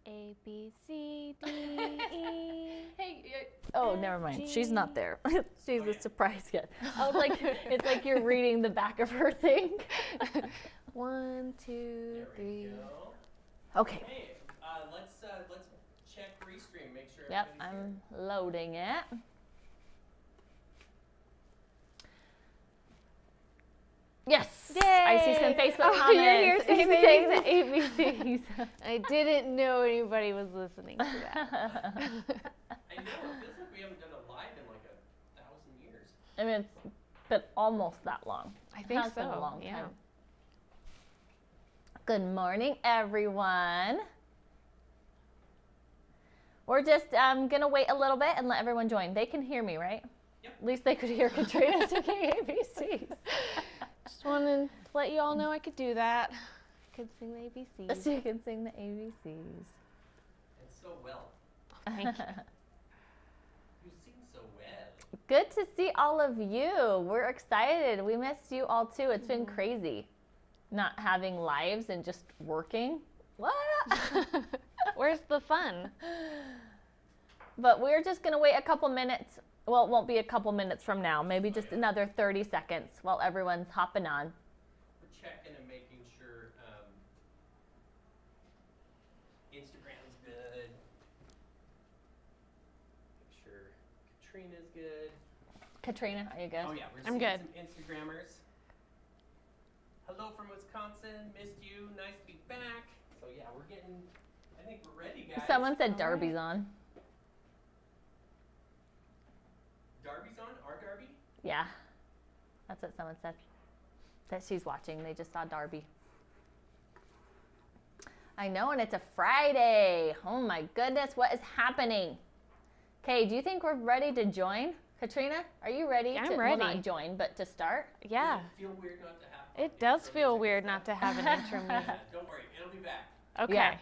A, B, C, D, E. Hey, Oh, never mind. She's not there. She's a surprise guest. I was like, it's like you're reading the back of her thing. 1, 2, there 3. we go. Okay. Hey, let's check restream. Make sure. Yep, everybody's I'm loading it. Yes. Yay! I see some Facebook comments. You're here saying the ABCs. I didn't know anybody was listening to that. here. I know. It feels like we haven't done a live in like 1,000 years. I mean, it's been almost that long. I think Has so. been a long yeah. time. Good morning, everyone. We're just gonna wait a little bit and let everyone join. They can hear me, right? Yep. At least they could hear Katrina singing ABCs. Just wanted to let you all know I could do that. I could sing the ABCs. She can sing the ABCs. And so well. Thank you. You sing so well. Good to see all of you. We're excited. We missed you all too. It's been crazy not having lives and just working. What? Where's the fun? But we're just going to wait a couple minutes. Well, it won't be a couple minutes from now. Maybe just another 30 seconds while everyone's hopping on. We're checking and making sure Instagram's good. Make sure Katrina's good. Katrina, are you good? Oh yeah, we're I'm seeing good. some Instagrammers. Hello from Wisconsin. Missed you. Nice to be back. So yeah, we're getting. I think we're ready, guys. Someone said Darby's on. Darby's on. Our Darby. Yeah, that's what someone said. That she's watching. They just saw Darby. I know, and it's a Friday. Oh my goodness, what is happening? Okay, do you think we're ready to join? Katrina, are you ready? I'm to, ready. Well, not join, but to start? Yeah. Does it feel weird not to have? It does feel weird not to have an intro music. Yeah, don't worry, it'll be back. Okay. Yeah.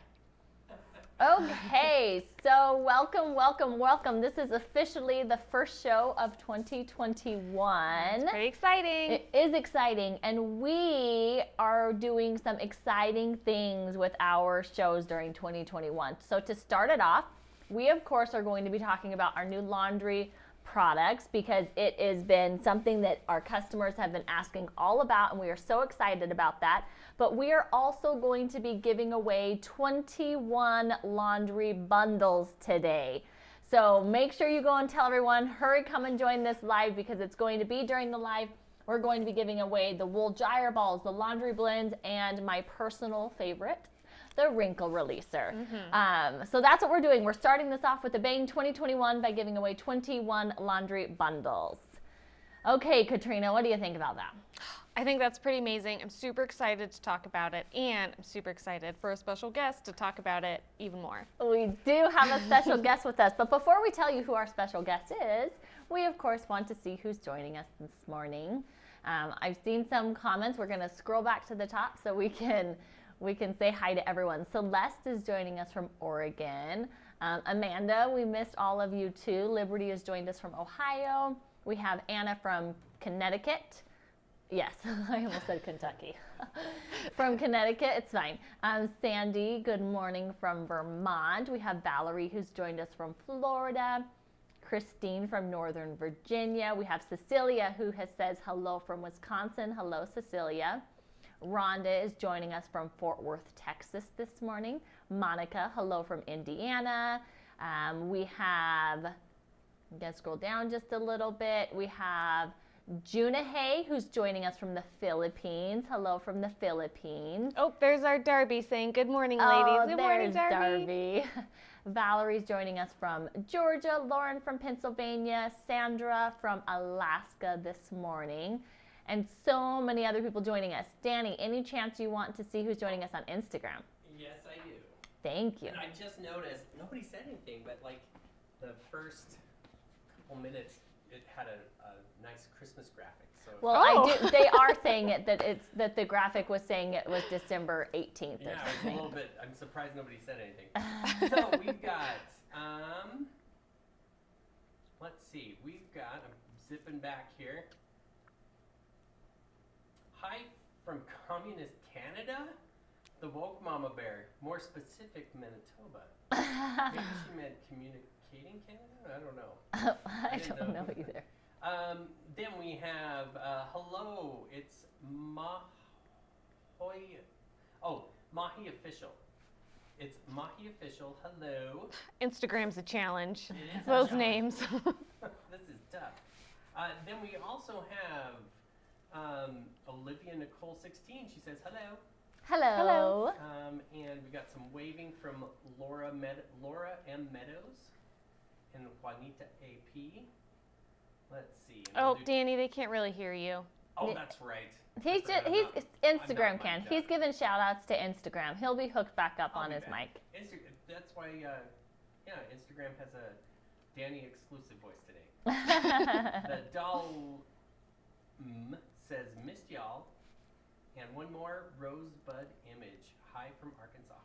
Okay, so welcome. This is officially the first show of 2021. It's pretty exciting. It is exciting, and we are doing some exciting things with our shows during 2021. So to start it off, we of course are going to be talking about our new laundry products because it has been something that our customers have been asking all about, and we are so excited about that. But we are also going to be giving away 21 laundry bundles today. So make sure you go and tell everyone, hurry, come and join this live because it's going to be during the live. We're going to be giving away the wool gyre balls, the laundry blends, and my personal favorite, the wrinkle releaser. So that's what we're doing. We're starting this off with a bang 2021 by giving away 21 laundry bundles. Okay, Katrina, what do you think about that? I think that's pretty amazing. I'm super excited to talk about it, and I'm super excited for a special guest to talk about it even more. We do have a special guest with us, but before we tell you who our special guest is, we of course want to see who's joining us this morning. I've seen some comments. We're going to scroll back to the top so we can say hi to everyone. Celeste is joining us from Oregon. Amanda, we missed all of you too. Liberty has joined us from Ohio. We have Anna from Connecticut. Yes, I almost said Kentucky. From Connecticut, it's fine. Sandy, good morning from Vermont. We have Valerie who's joined us from Florida. Christine from Northern Virginia. We have Cecilia who says hello from Wisconsin. Hello, Cecilia. Rhonda is joining us from Fort Worth, Texas this morning. Monica, hello from Indiana. We have, I'm going to scroll down just a little bit. We have Junahay, who's joining us from the Philippines. Hello from the Philippines. Oh, there's our Darby saying, good morning, ladies. Good morning, there's Darby. Valerie's joining us from Georgia. Lauren from Pennsylvania. Sandra from Alaska this morning. And so many other people joining us. Danny, any chance you want to see who's joining us on Instagram? Yes, I do. Thank you. And I just noticed nobody said anything, but like the first couple minutes, it had a nice Christmas graphic. So Well, they are saying it that the graphic was saying it was December 18th. yeah, it's a little bit. I'm surprised nobody said anything. So we've got. Let's see. We've got. I'm zipping back here. Hi from Communist Canada. The woke mama bear, more specific, Manitoba. Maybe she meant communicating Canada? I don't know. I don't know either. Then we have, hello, it's Mahi Official. It's Mahi Official, hello. Instagram's a challenge. It is a Those challenge. names. This is tough. Then we also have Olivia Nicole 16. She says hello. Hello. And we got some waving from Laura M. Meadows and Juanita AP. Let's see. And Oh, we'll do- Danny, they can't really hear you. Oh, that's right. He's That's right, just, Instagram I'm not can. mic'd He's up. giving shout outs to Instagram. He'll be hooked back up I'll on be his back. mic. That's why, Instagram has a Danny exclusive voice today. The doll says missed y'all. And one more Rosebud Image. Hi from Arkansas.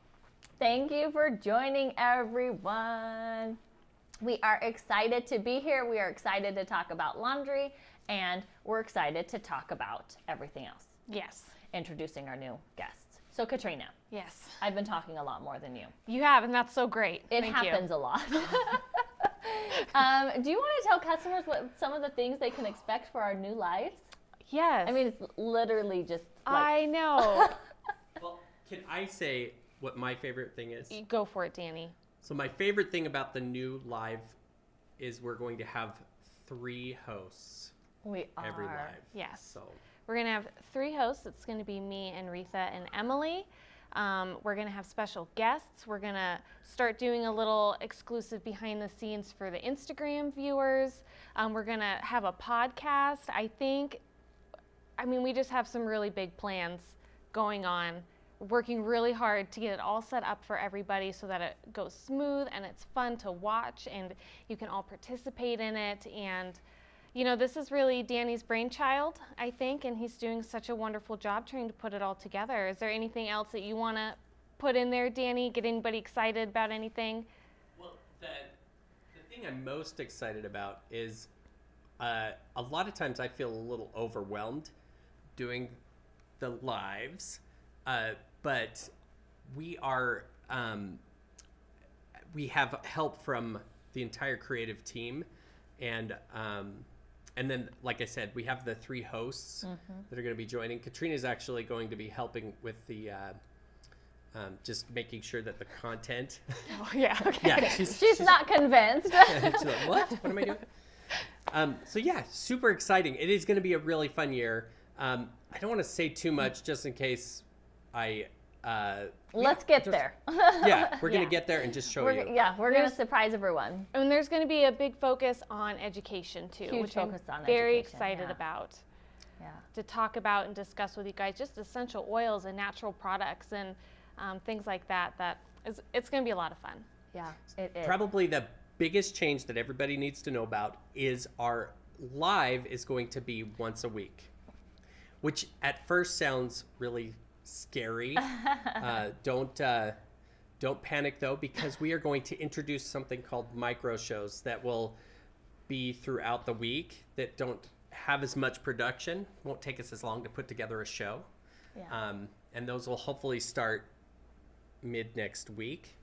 Thank you for joining, everyone. We are excited to be here. We are excited to talk about laundry, and we're excited to talk about everything else. Yes. Introducing our new guests. So, Katrina, Yes. I've been talking a lot more than you. You have, and that's so great. It Thank happens you. a lot. Do you want to tell customers what some of the things they can expect for our new lives? Yes. I mean, it's literally just like I know. Well, can I say what my favorite thing is? You go for it, Danny. So my favorite thing about the new live is we're going to have 3 hosts we are. every live. Yes. So We're going to have 3 hosts. It's going to be me and Retha and Emily. We're going to have special guests. We're going to start doing a little exclusive behind the scenes for the Instagram viewers. We're going to have a podcast. We just have some really big plans going on. Working really hard to get it all set up for everybody so that it goes smooth and it's fun to watch and you can all participate in it. And this is really Danny's brainchild, I think, and he's doing such a wonderful job trying to put it all together. Is there anything else that you want to put in there, Danny? Get anybody excited about anything? Well, the thing I'm most excited about is a lot of times I feel a little overwhelmed doing the lives, but we have help from the entire creative team, and then, like I said, we have the 3 hosts that are going to be joining. Katrina's actually going to be helping with the just making sure that the content. Oh, yeah, okay. Yeah, She's not convinced. She's like, what? What am I doing? So yeah, super exciting. It is going to be a really fun year. I don't want to say too much just in case Let's get there. Yeah, we're going to Yeah. get there and just show We're you. going to There's- surprise everyone. And there's going to be a big focus on education too, Huge which I'm focus on very education, excited yeah. about Yeah. to talk about and discuss with you guys, just essential oils and natural products and things like that. It's going to be a lot of fun. Yeah, it is. Probably the biggest change that everybody needs to know about is our live is going to be once a week, which at first sounds really scary. Don't panic though, because we are going to introduce something called micro shows that will be throughout the week that don't have as much production, won't take us as long to put together a show. Yeah. And those will hopefully start mid next week.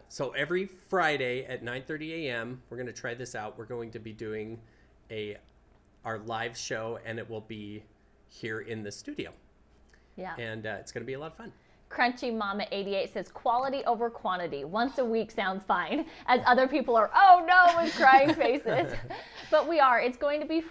So every Friday at 9:30 a.m., we're going to try this out. We're going to be doing our live show, and it will be here in the studio. Yeah. And it's going to be a lot of fun. Crunchy Mama 88 says quality over quantity. Once a week sounds fine, as other people are, oh no, with crying faces. But we are. It's going to be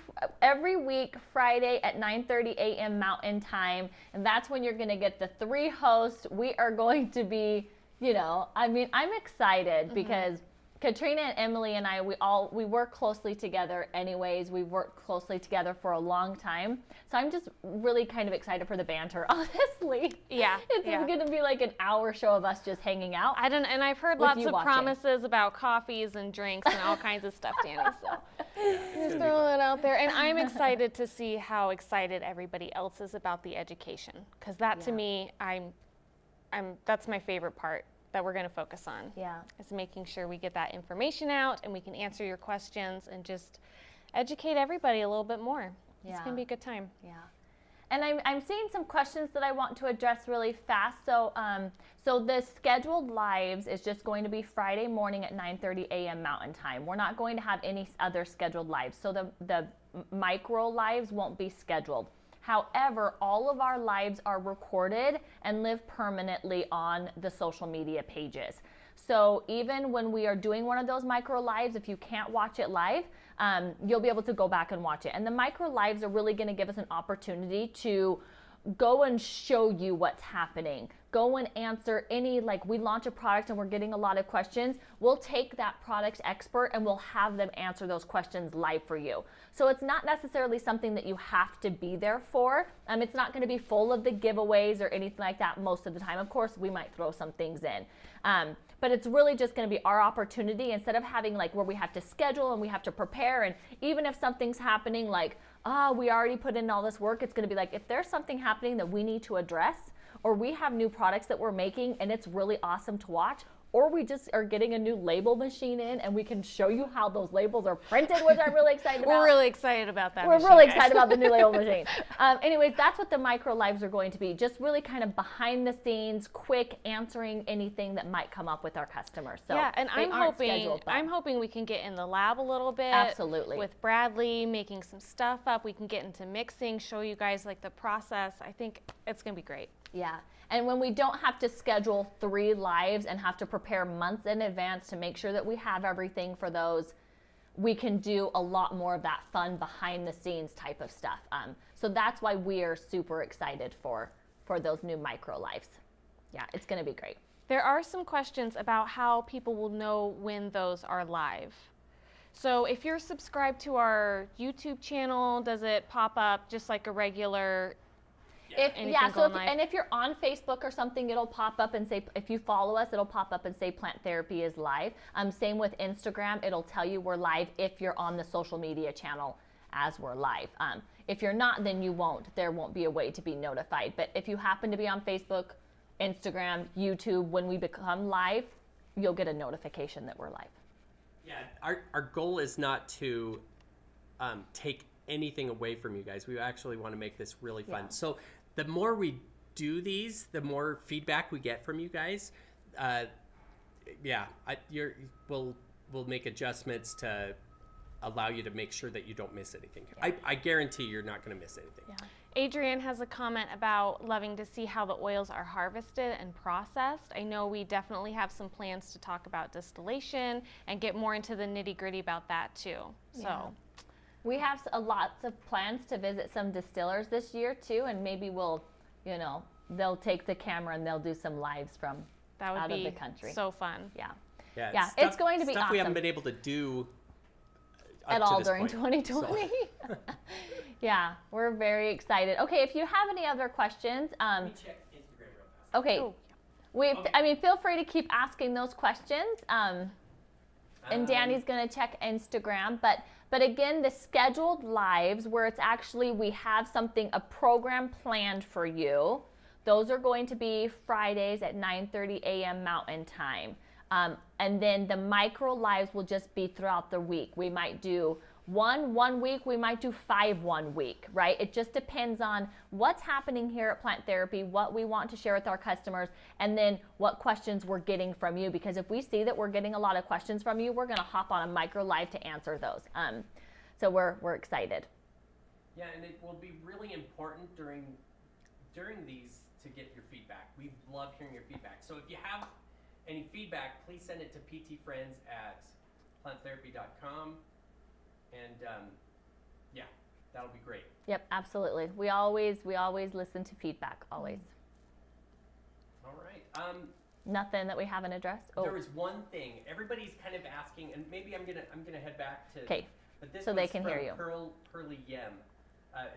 every week, Friday at 9:30 a.m. Mountain Time. And that's when you're going to get the 3 hosts. We are going to be, I'm excited because Katrina and Emily and I, we work closely together anyways. We've worked closely together for a long time. So I'm just really kind of excited for the banter, honestly. Yeah. It's going to be like an hour show of us just hanging out. And I've heard With lots you of watching. promises about coffees and drinks and all kinds of stuff, Danny. So It's just gonna be throwing it out there. And I'm excited to see how excited everybody else is about the education, because that to Yeah. me, that's my favorite part that we're going to focus on. Yeah. Is making sure we get that information out and we can answer your questions and just educate everybody a little bit more. It's Yeah. going to be a good time. Yeah. And I'm seeing some questions that I want to address really fast. So so the scheduled lives is just going to be Friday morning at 9:30 a.m. Mountain Time. We're not going to have any other scheduled lives. So the micro lives won't be scheduled. However, all of our lives are recorded and live permanently on the social media pages. So even when we are doing one of those micro lives, if you can't watch it live, you'll be able to go back and watch it. And the micro lives are really going to give us an opportunity to go and show you what's happening. Go and answer any, like we launch a product and we're getting a lot of questions. We'll take that product expert and we'll have them answer those questions live for you. So it's not necessarily something that you have to be there for. It's not going to be full of the giveaways or anything like that most of the time. Of course, we might throw some things in. But it's really just going to be our opportunity instead of having like where we have to schedule and we have to prepare. And even if something's happening like, we already put in all this work, it's going to be like if there's something happening that we need to address, or we have new products that we're making and it's really awesome to watch, or we just are getting a new label machine in and we can show you how those labels are printed, which I'm really excited about. We're really excited about that. We're really excited about the new label machine. Anyways, that's what the micro lives are going to be. Just really kind of behind the scenes, quick answering anything that might come up with our customers. So yeah, and I'm hoping we can get in the lab a little bit. Absolutely. With Bradley, making some stuff up. We can get into mixing, show you guys like the process. I think it's gonna be great. Yeah. And when we don't have to schedule 3 lives and have to prepare months in advance to make sure that we have everything for those, we can do a lot more of that fun behind the scenes type of stuff. So that's why we are super excited for those new micro lives. Yeah, it's going to be great. There are some questions about how people will know when those are live. So if you're subscribed to our YouTube channel, does it pop up just like a regular? If you're on Facebook or something, it'll pop up and say, if you follow us, it'll pop up and say Plant Therapy is live. Same with Instagram, it'll tell you we're live if you're on the social media channel as we're live. If you're not, then you won't. There won't be a way to be notified. But if you happen to be on Facebook, Instagram, YouTube, when we become live, you'll get a notification that we're live. Yeah, our goal is not to take anything away from you guys. We actually want to make this really fun. Yeah. So the more we do these, the more feedback we get from you guys. We'll make adjustments to allow you to make sure that you don't miss anything. Yeah. I guarantee you're not going to miss anything. Yeah. Adrienne has a comment about loving to see how the oils are harvested and processed. I know we definitely have some plans to talk about distillation and get more into the nitty-gritty about that too. So. Yeah. We have lots of plans to visit some distillers this year too, and maybe they'll take the camera and they'll do some lives from out of the country. So fun. Yeah. It's going to be stuff awesome. We haven't been able to do at all during 2020. So. Yeah, we're very excited. Okay, if you have any other questions, let me check Instagram real fast. Okay. Okay. Feel free to keep asking those questions. And Danny's going to check Instagram, but again, the scheduled lives where it's actually we have a program planned for you, those are going to be Fridays at 9:30 a.m. Mountain Time. And then the micro lives will just be throughout the week. We might do one week, we might do 5 one week, right? It just depends on what's happening here at Plant Therapy, what we want to share with our customers, and then what questions we're getting from you. Because if we see that we're getting a lot of questions from you, we're going to hop on a micro live to answer those. So we're excited. Yeah, and it will be really important during these to get your feedback. We love hearing your feedback. So if you have any feedback, please send it to ptfriends@planttherapy.com. And that'll be great. Yep, absolutely. We always listen to feedback, always. All right. Nothing that we haven't addressed. Oh, there was one thing everybody's kind of asking, and maybe I'm gonna head back to. Okay. But this so they can hear you. Pearly Yem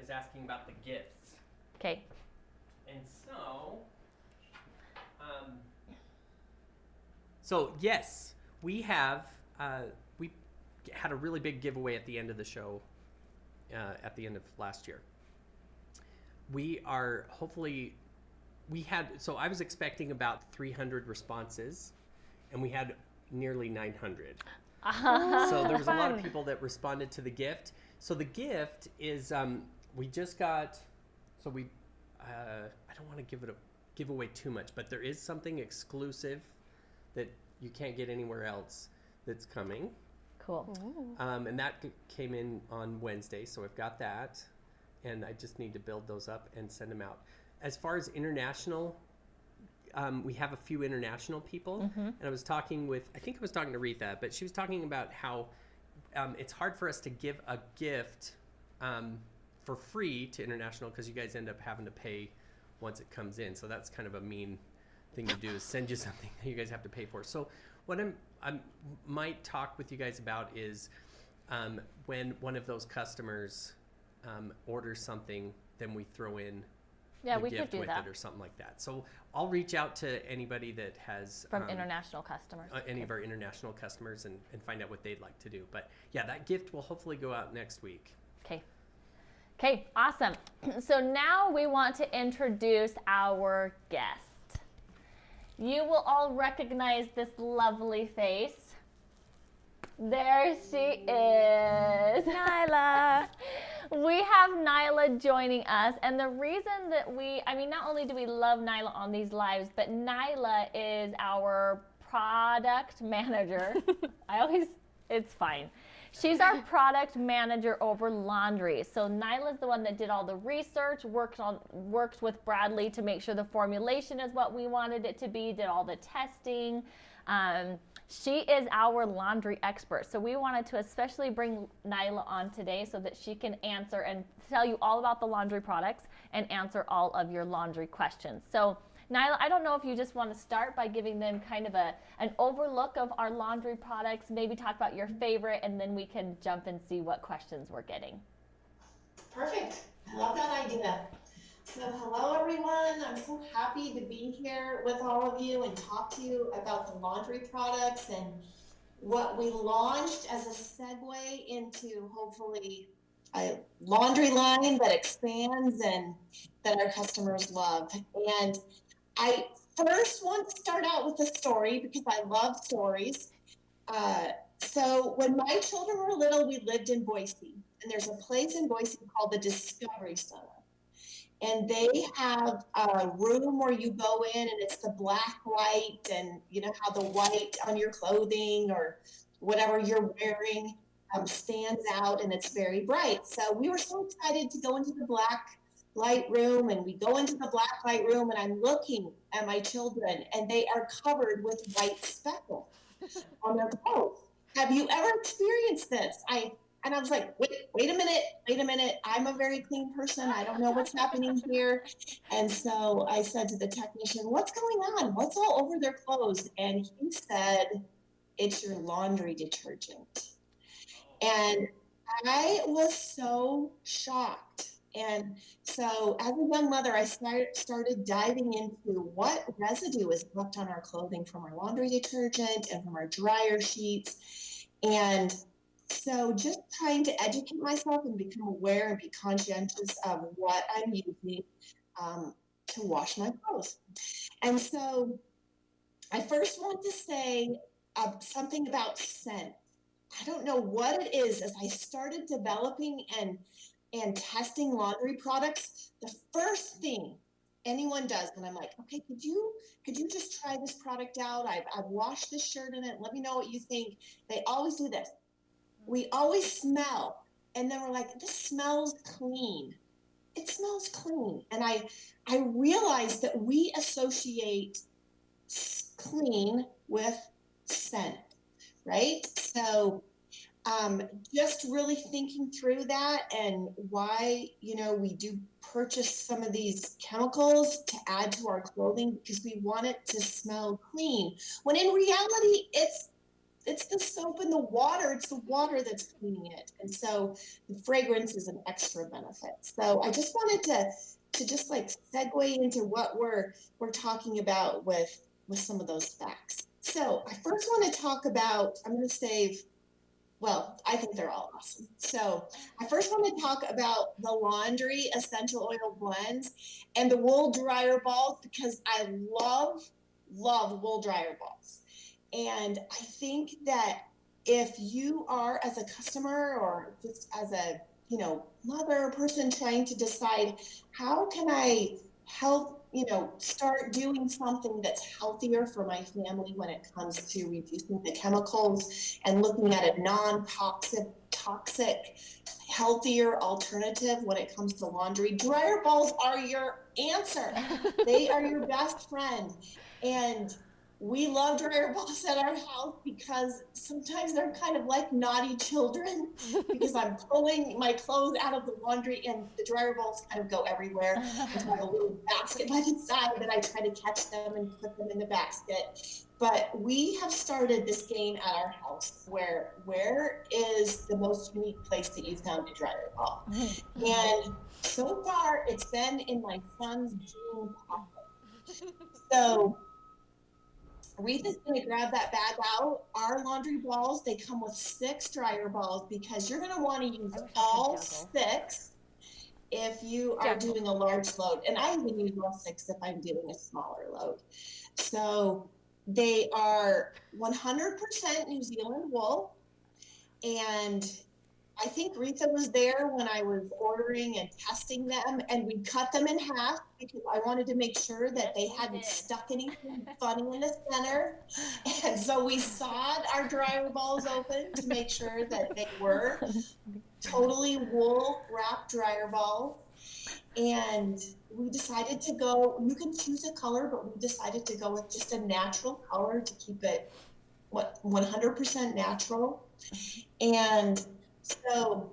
is asking about the gifts. Okay. And so yes, we have. We had a really big giveaway at the end of the show, at the end of last year. We are hopefully, so I was expecting about 300 responses, and we had nearly 900. So there was a lot of people that responded to the gift. So the gift is, we just got So we, I don't want to give away too much, but there is something exclusive that you can't get anywhere else that's coming. Cool. And that came in on Wednesday, so I've got that, and I just need to build those up and send them out. As far as international, we have a few international people, and I was talking to Retha, but she was talking about how it's hard for us to give a gift for free to international because you guys end up having to pay once it comes in. So that's kind of a mean thing to do, is send you something that you guys have to pay for. So what I might talk with you guys about is when one of those customers orders something, then we throw in Yeah, the we gift could do with that. it or something like that. So I'll reach out to anybody that has From international customers. any of our international customers and find out what they'd like to do. But yeah, that gift will hopefully go out next week. Okay. Okay, awesome. So now we want to introduce our guest. You will all recognize this lovely face. There she is. Nyla. We have Nyla joining us, and the reason that not only do we love Nyla on these lives, but Nyla is our product manager. It's fine. She's our product manager over laundry. So Nyla's the one that did all the research, worked with Bradley to make sure the formulation is what we wanted it to be, did all the testing. She is our laundry expert. So we wanted to especially bring Nyla on today so that she can answer and tell you all about the laundry products and answer all of your laundry questions. So Nyla, I don't know if you just want to start by giving them kind of an overlook of our laundry products, maybe talk about your favorite, and then we can jump and see what questions we're getting. Perfect. I love that idea. So hello everyone. I'm so happy to be here with all of you and talk to you about the laundry products and what we launched as a segue into hopefully a laundry line that expands and that our customers love. And I first want to start out with a story because I love stories. So when my children were little, we lived in Boise, and there's a place in Boise called the Discovery Center. And they have a room where you go in and it's the black light, and you know how the white on your clothing or whatever you're wearing stands out and it's very bright. So we were so excited to go into the black light room, and we go into the black light room and I'm looking at my children and they are covered with white speckles on their clothes. Have you ever experienced this? And I was like, wait a minute. I'm a very clean person. I don't know what's happening here. And so I said to the technician, what's going on? What's all over their clothes? And he said, it's your laundry detergent. And I was so shocked. And so as a young mother, I started diving into what residue is left on our clothing from our laundry detergent and from our dryer sheets. And so just trying to educate myself and become aware and be conscientious of what I'm using to wash my clothes. And so I first want to say something about scent. I don't know what it is. As I started developing and testing laundry products, the first thing anyone does when I'm like, okay, could you just try this product out? I've washed this shirt in it. Let me know what you think. They always do this. We always smell, and then we're like, this smells clean. It smells clean. And I realized that we associate clean with scent, right? So just really thinking through that and why, we do purchase some of these chemicals to add to our clothing because we want it to smell clean. When in reality, it's the soap and the water. It's the water that's cleaning it. And so the fragrance is an extra benefit. So I just wanted to just like segue into what we're talking about with some of those facts. So I first want to talk about, I think they're all awesome. So I first want to talk about the laundry essential oil blends and the wool dryer balls because I love wool dryer balls. And I think that if you are, as a customer or just as a mother or person trying to decide, how can I help, start doing something that's healthier for my family when it comes to reducing the chemicals and looking at a toxic, healthier alternative when it comes to laundry. Dryer balls are your answer. They are your best friend. And we love dryer balls at our house because sometimes they're kind of like naughty children because I'm pulling my clothes out of the laundry and the dryer balls kind of go everywhere. And so I have a little basket by the side that I try to catch them and put them in the basket. But we have started this game at our house where is the most unique place that you found a dryer ball? And so far it's been in my son's jean pocket. So Rita's going to grab that bag out. Our laundry balls, they come with 6 dryer balls because you're going to want to use all 6 if you are doing a large load. And I even use all 6 if I'm doing a smaller load. So they are 100% New Zealand wool. And I think Rita was there when I was ordering and testing them, and we cut them in half because I wanted to make sure that they hadn't stuck anything funny in the center. And so we sawed our dryer balls open to make sure that they were totally wool wrapped dryer balls. And we decided to go, you can choose a color, but we decided to go with just a natural color to keep it 100% natural. And so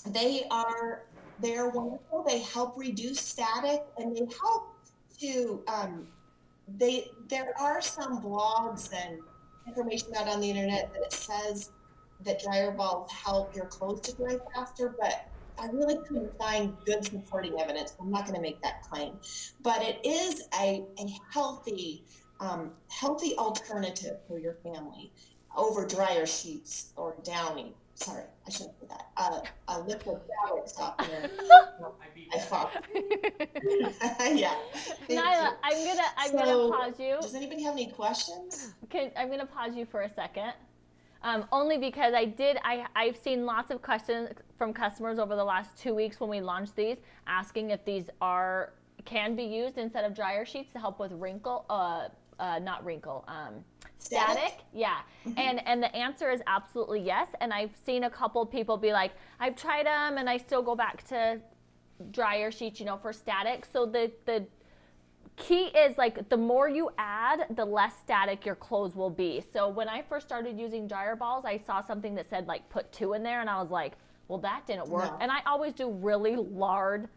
they're wonderful. They help reduce static, and they help to there are some blogs and information out on the internet that it says that dryer balls help your clothes to dry faster, but I really couldn't find good supporting evidence. I'm not going to make that claim, but it is a healthy alternative for your family over dryer sheets or Downy. Sorry, I shouldn't say that. A liquid fabric softener. I thought. Yeah. Nyla, I'm gonna pause you. Does anybody have any questions? I'm gonna pause you for a second. Only because I've seen lots of questions from customers over the last 2 weeks when we launched these, asking if these can be used instead of dryer sheets to help with static. Yeah. Mm-hmm. And the answer is absolutely yes. And I've seen a couple people be like, I've tried them and I still go back to dryer sheets, for static. So the key is, like, the more you add, the less static your clothes will be. So when I first started using dryer balls, I saw something that said, like, put 2 in there, and I was like, well, that didn't work. No. And I always do really large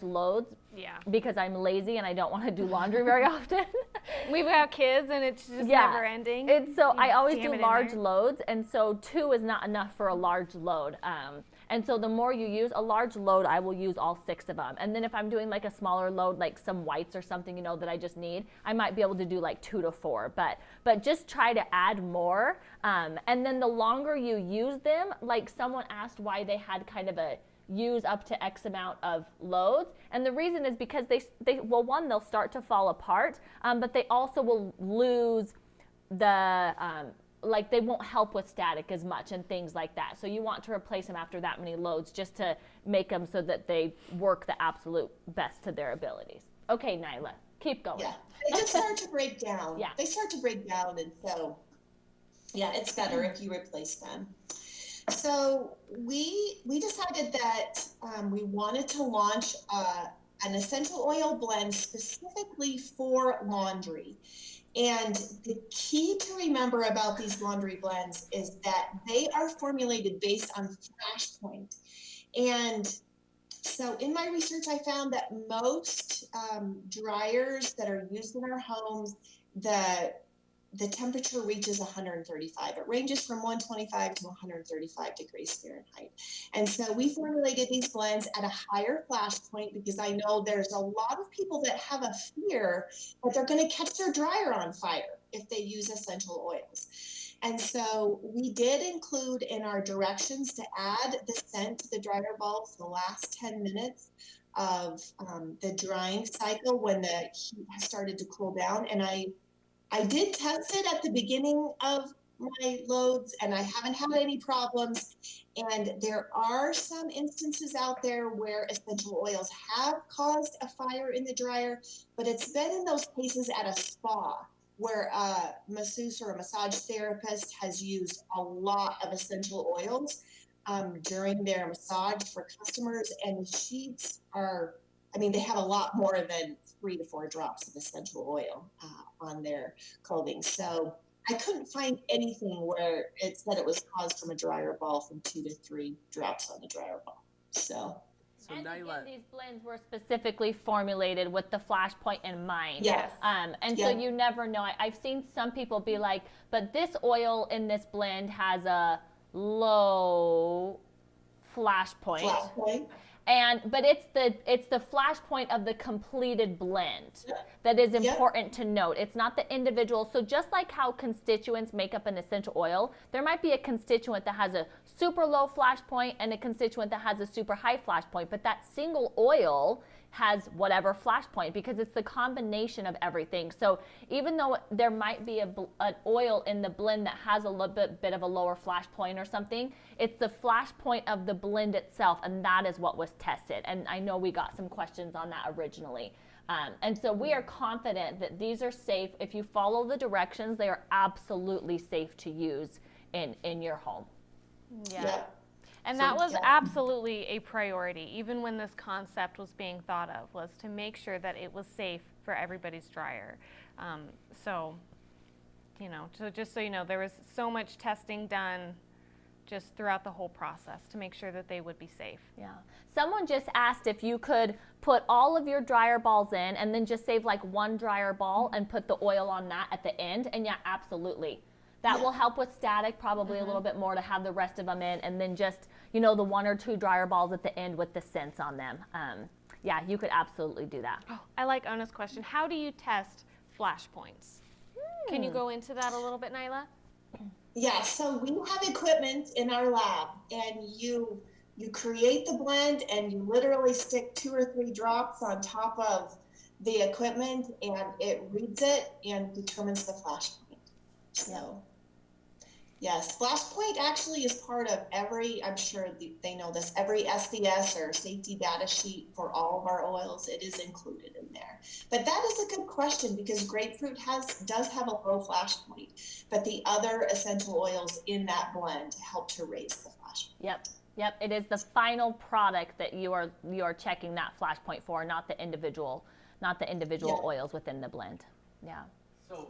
loads, because I'm lazy and I don't want to do laundry very often. We've got kids and it's just never ending. And so I always do large loads, and so 2 is not enough for a large load. And so the more you use a large load, I will use all 6 of them. And then if I'm doing like a smaller load, like some whites or something, that I just need, I might be able to do like 2 to 4. But just try to add more. And then the longer you use them, like someone asked why they had kind of a use up to X amount of loads. And the reason is because they'll start to fall apart, but they also will lose the, they won't help with static as much and things like that. So you want to replace them after that many loads just to make them so that they work the absolute best to their abilities. Okay, Nyla, keep going. Yeah, they just start to break down. Yeah. They start to break down, and so, it's better if you replace them. So we decided that we wanted to launch an essential oil blend specifically for laundry. And the key to remember about these laundry blends is that they are formulated based on flash point. And so in my research, I found that most dryers that are used in our homes, the temperature reaches 135. It ranges from 125 to 135 degrees Fahrenheit. And so we formulated these blends at a higher flash point because I know there's a lot of people that have a fear that they're going to catch their dryer on fire if they use essential oils. And so we did include in our directions to add the scent to the dryer balls the last 10 minutes of the drying cycle when the heat has started to cool down. And I did test it at the beginning of my loads and I haven't had any problems. And there are some instances out there where essential oils have caused a fire in the dryer, but it's been in those cases at a spa where a masseuse or a massage therapist has used a lot of essential oils during their massage for customers. And sheets are, I mean, they have a lot more than 3 to 4 drops of essential oil on their clothing. So I couldn't find anything where it said it was caused from a dryer ball from 2 to 3 drops on the dryer ball. So And Nyla, again, these blends were specifically formulated with the flash point in mind. yes. And so you never know. I've seen some people be like, but this oil in this blend has a low flash point. Flat point. But it's the flash point of the completed blend that is important to note. It's not the individual. So just like how constituents make up an essential oil, there might be a constituent that has a super low flash point and a constituent that has a super high flash point, but that single oil has whatever flash point because it's the combination of everything. So even though there might be an oil in the blend that has a little bit of a lower flash point or something, it's the flash point of the blend itself, and that is what was tested. And I know we got some questions on that originally. And so we are confident that these are safe. If you follow the directions, they are absolutely safe to use in your home. Yeah. And that was absolutely a priority, even when this concept was being thought of, was to make sure that it was safe for everybody's dryer. So just so you know, there was so much testing done just throughout the whole process to make sure that they would be safe. Yeah. Someone just asked if you could put all of your dryer balls in and then just save like one dryer ball and put the oil on that at the end. And yeah, absolutely. That will help with static probably a little bit more to have the rest of them in, and then just, the 1 or 2 dryer balls at the end with the scents on them. Yeah, you could absolutely do that. Oh, I like Ona's question. How do you test flash points? Can you go into that a little bit, Nyla? Yeah, so we have equipment in our lab, and you create the blend and you literally stick 2 or 3 drops on top of the equipment, and it reads it and determines the flash point. So yes, flash point actually is part of every, I'm sure they know this, every SDS or safety data sheet for all of our oils. It is included in there. But that is a good question because grapefruit does have a low flash point, but the other essential oils in that blend help to raise the flash point. Yep. It is the final product that you are checking that flash point for, not the individual oils within the blend. Yeah. So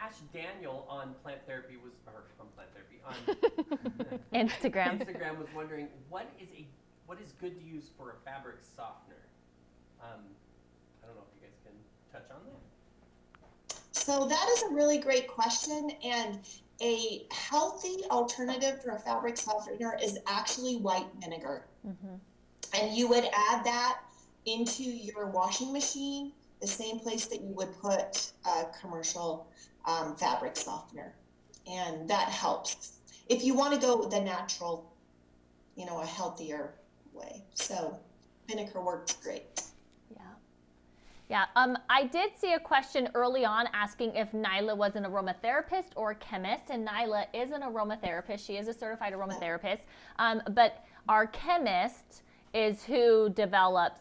Ash Daniel on Instagram. Instagram was wondering what is good to use for a fabric softener. I don't know if you guys can touch on that. So that is a really great question, and a healthy alternative for a fabric softener is actually white vinegar. And you would add that into your washing machine, the same place that you would put a commercial fabric softener. And that helps. If you want to go the natural, a healthier way. So vinegar works great. Yeah. I did see a question early on asking if Nyla was an aromatherapist or a chemist, and Nyla is an aromatherapist. She is a certified aromatherapist. But our chemist is who develops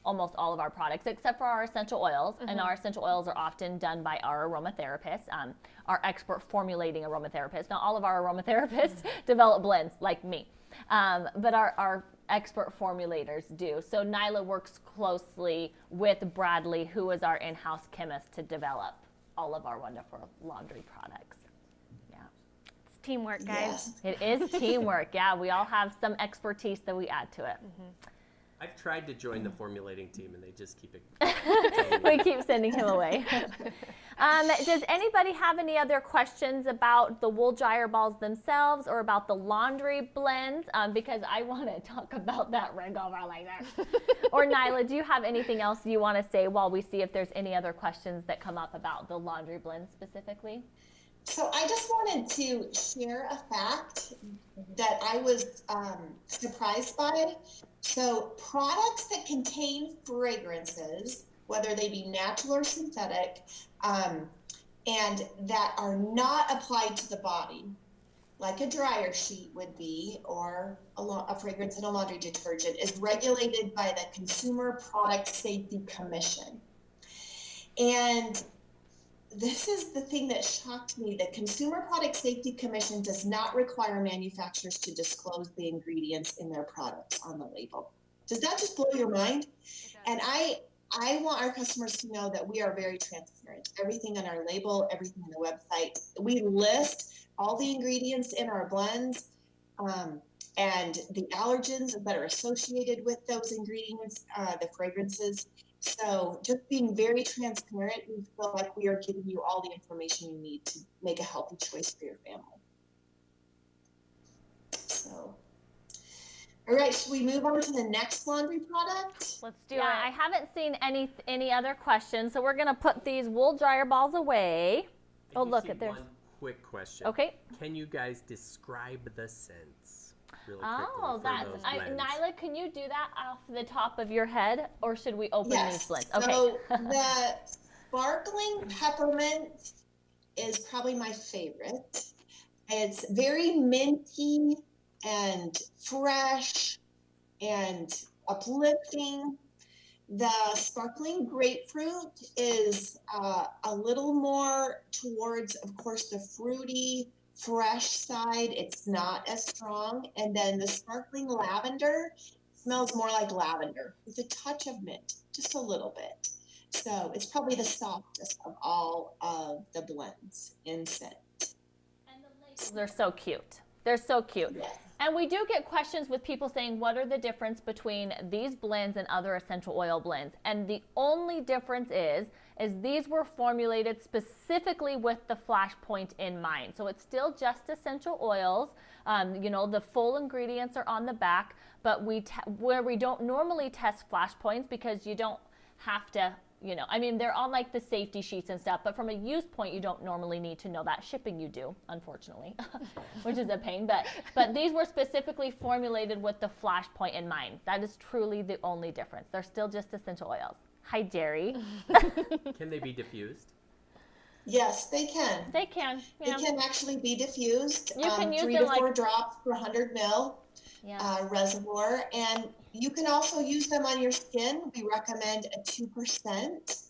almost all of our products, except for our essential oils. And our essential oils are often done by our aromatherapists, our expert formulating aromatherapists. Not all of our aromatherapists develop blends like me, but our expert formulators do. So Nyla works closely with Bradley, who is our in-house chemist, to develop all of our wonderful laundry products. Yeah. It's teamwork, guys. Yes. It is teamwork. Yeah, we all have some expertise that we add to it. I've tried to join the formulating team, and they just keep it. We keep sending him away. Does anybody have any other questions about the wool dryer balls themselves or about the laundry blends? Because I want to talk about that ring over like that. Or Nyla, do you have anything else you want to say while we see if there's any other questions that come up about the laundry blends specifically? So I just wanted to share a fact that I was surprised by. So products that contain fragrances, whether they be natural or synthetic, and that are not applied to the body, like a dryer sheet would be, or a fragrance and a laundry detergent, is regulated by the Consumer Product Safety Commission. And this is the thing that shocked me. The Consumer Product Safety Commission does not require manufacturers to disclose the ingredients in their products on the label. Does that just blow your mind? And I want our customers to know that we are very transparent. Everything on our label, everything on the website, we list all the ingredients in our blends, and the allergens that are associated with those ingredients, the fragrances. So just being very transparent, we feel like we are giving you all the information you need to make a healthy choice for your family. So, all right, should we move on to the next laundry product? Let's do Yeah, I haven't seen any other questions, so we're gonna put these wool dryer balls away. I Oh, do look, see there's. one quick question. Okay. Can you guys describe the scents really quickly Oh, for that's those blends? Nyla. Can you do that off the top of your head, or should we open these blends? Okay. So the sparkling peppermint is probably my favorite. It's very minty and fresh and uplifting. The sparkling grapefruit is a little more towards, of course, the fruity, fresh side. It's not as strong. And then the sparkling lavender smells more like lavender with a touch of mint, just a little bit. So it's probably the softest of all of the blends in scent. And the labels are so cute. They're so cute. Yes. And we do get questions with people saying, what are the difference between these blends and other essential oil blends? And the only difference is these were formulated specifically with the flashpoint in mind. So it's still just essential oils. The full ingredients are on the back, but where we don't normally test flashpoints because you don't have to, they're on like the safety sheets and stuff, but from a use point, you don't normally need to know that. Shipping you do, unfortunately, which is a pain, but these were specifically formulated with the flash point in mind. That is truly the only difference. They're still just essential oils. Hi, Jerry. Can they be diffused? Yes, they can. They can. Yeah. They can actually be diffused. You can use 3 them to 4 drops per 100 ml reservoir. And you can also use them on your skin. We recommend a 2%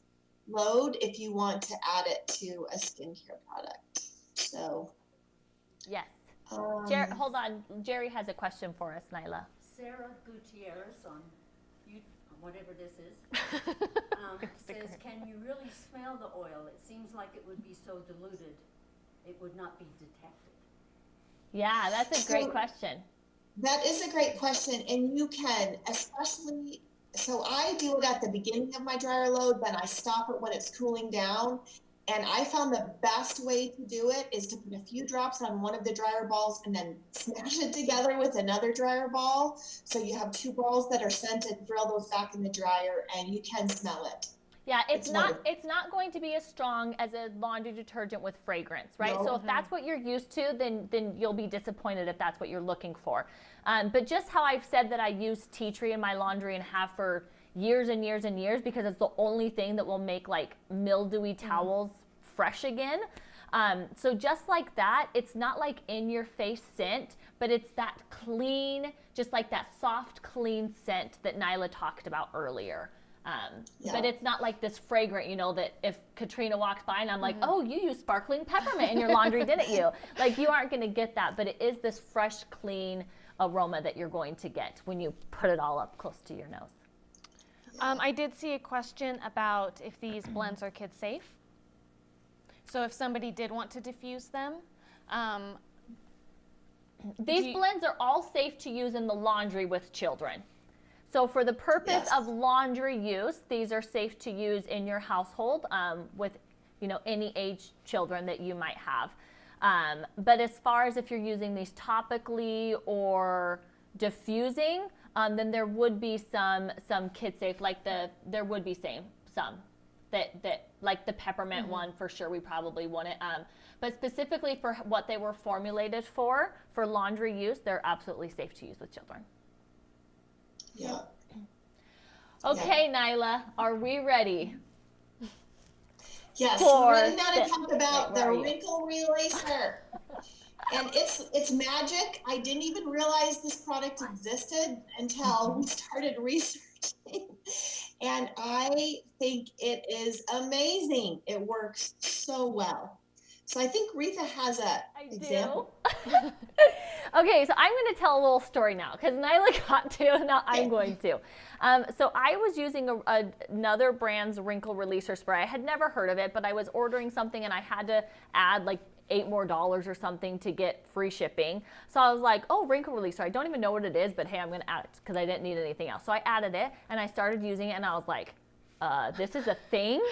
load if you want to add it to a skincare product. So. Yes. Hold on. Jerry has a question for us, Nyla. Sarah Gutierrez on whatever this is, says, can you really smell the oil? It seems like it would be so diluted, it would not be detected. Yeah, that's a great question. That is a great question, and you can, especially, so I do it at the beginning of my dryer load, then I stop it when it's cooling down. And I found the best way to do it is to put a few drops on one of the dryer balls and then smash it together with another dryer ball. So you have 2 balls that are scented, throw those back in the dryer, and you can smell it. Yeah, it's not going to be as strong as a laundry detergent with fragrance, right? No. So if that's what you're used to, then you'll be disappointed if that's what you're looking for. But just how I've said that I use tea tree in my laundry and have for years and years and years because it's the only thing that will make like mildewy towels fresh again. So just like that, it's not like in your face scent, but it's that clean, just like that soft, clean scent that Nyla talked about earlier. But it's not like this fragrant, that if Katrina walks by and I'm like, oh, you use sparkling peppermint in your laundry, didn't you? Like you aren't going to get that, but it is this fresh, clean aroma that you're going to get when you put it all up close to your nose. I did see a question about if these blends are kid safe. So if somebody did want to diffuse them, these blends are all safe to use in the laundry with children. So for the purpose of laundry use, these are safe to use in your household with any age children that you might have. But as far as if you're using these topically or diffusing, then there would be some kid safe, there would be some that like the peppermint one for sure we probably wouldn't. But specifically for what they were formulated for laundry use, they're absolutely safe to use with children. Yeah. Okay, Nyla, are we ready? Yes, For we're really going the- to talk about wait, where the are you? wrinkle relaxer. And it's magic. I didn't even realize this product existed until we started researching. And I think it is amazing. It works so well. So I think Retha has a example. Okay, so I'm going to tell a little story now because Nyla got to, now I'm going to. So I was using another brand's wrinkle releaser spray. I had never heard of it, but I was ordering something and I had to add like $8 more or something to get free shipping. So I was like, oh, wrinkle releaser. I don't even know what it is, but hey, I'm going to add it because I didn't need anything else. So I added it and I started using it and I was like, this is a thing?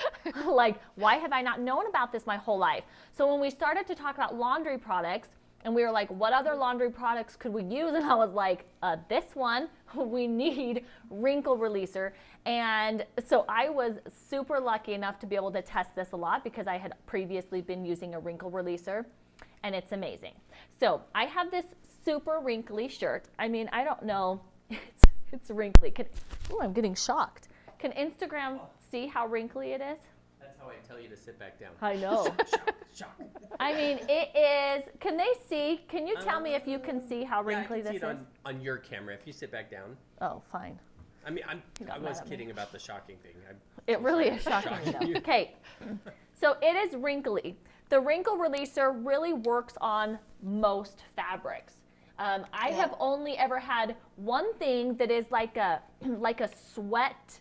Like, why have I not known about this my whole life? So when we started to talk about laundry products, and we were like, what other laundry products could we use? And I was like, this one, we need wrinkle releaser. And so I was super lucky enough to be able to test this a lot because I had previously been using a wrinkle releaser, and it's amazing. So I have this super wrinkly shirt. I mean, I don't know, it's wrinkly. Oh, I'm getting shocked. Can Instagram see how wrinkly it is? That's how I tell you to sit back down. I know. Shock. I mean, it is. Can they see? Can you tell me if you can see how wrinkly yeah, I can this see it is? on your camera. If you sit back down. Oh, fine. I mean, I got was mad at me. kidding about the shocking thing. It really is shocking. you. Okay, so it is wrinkly. The wrinkle releaser really works on most fabrics. I have only ever had one thing that is like a sweat.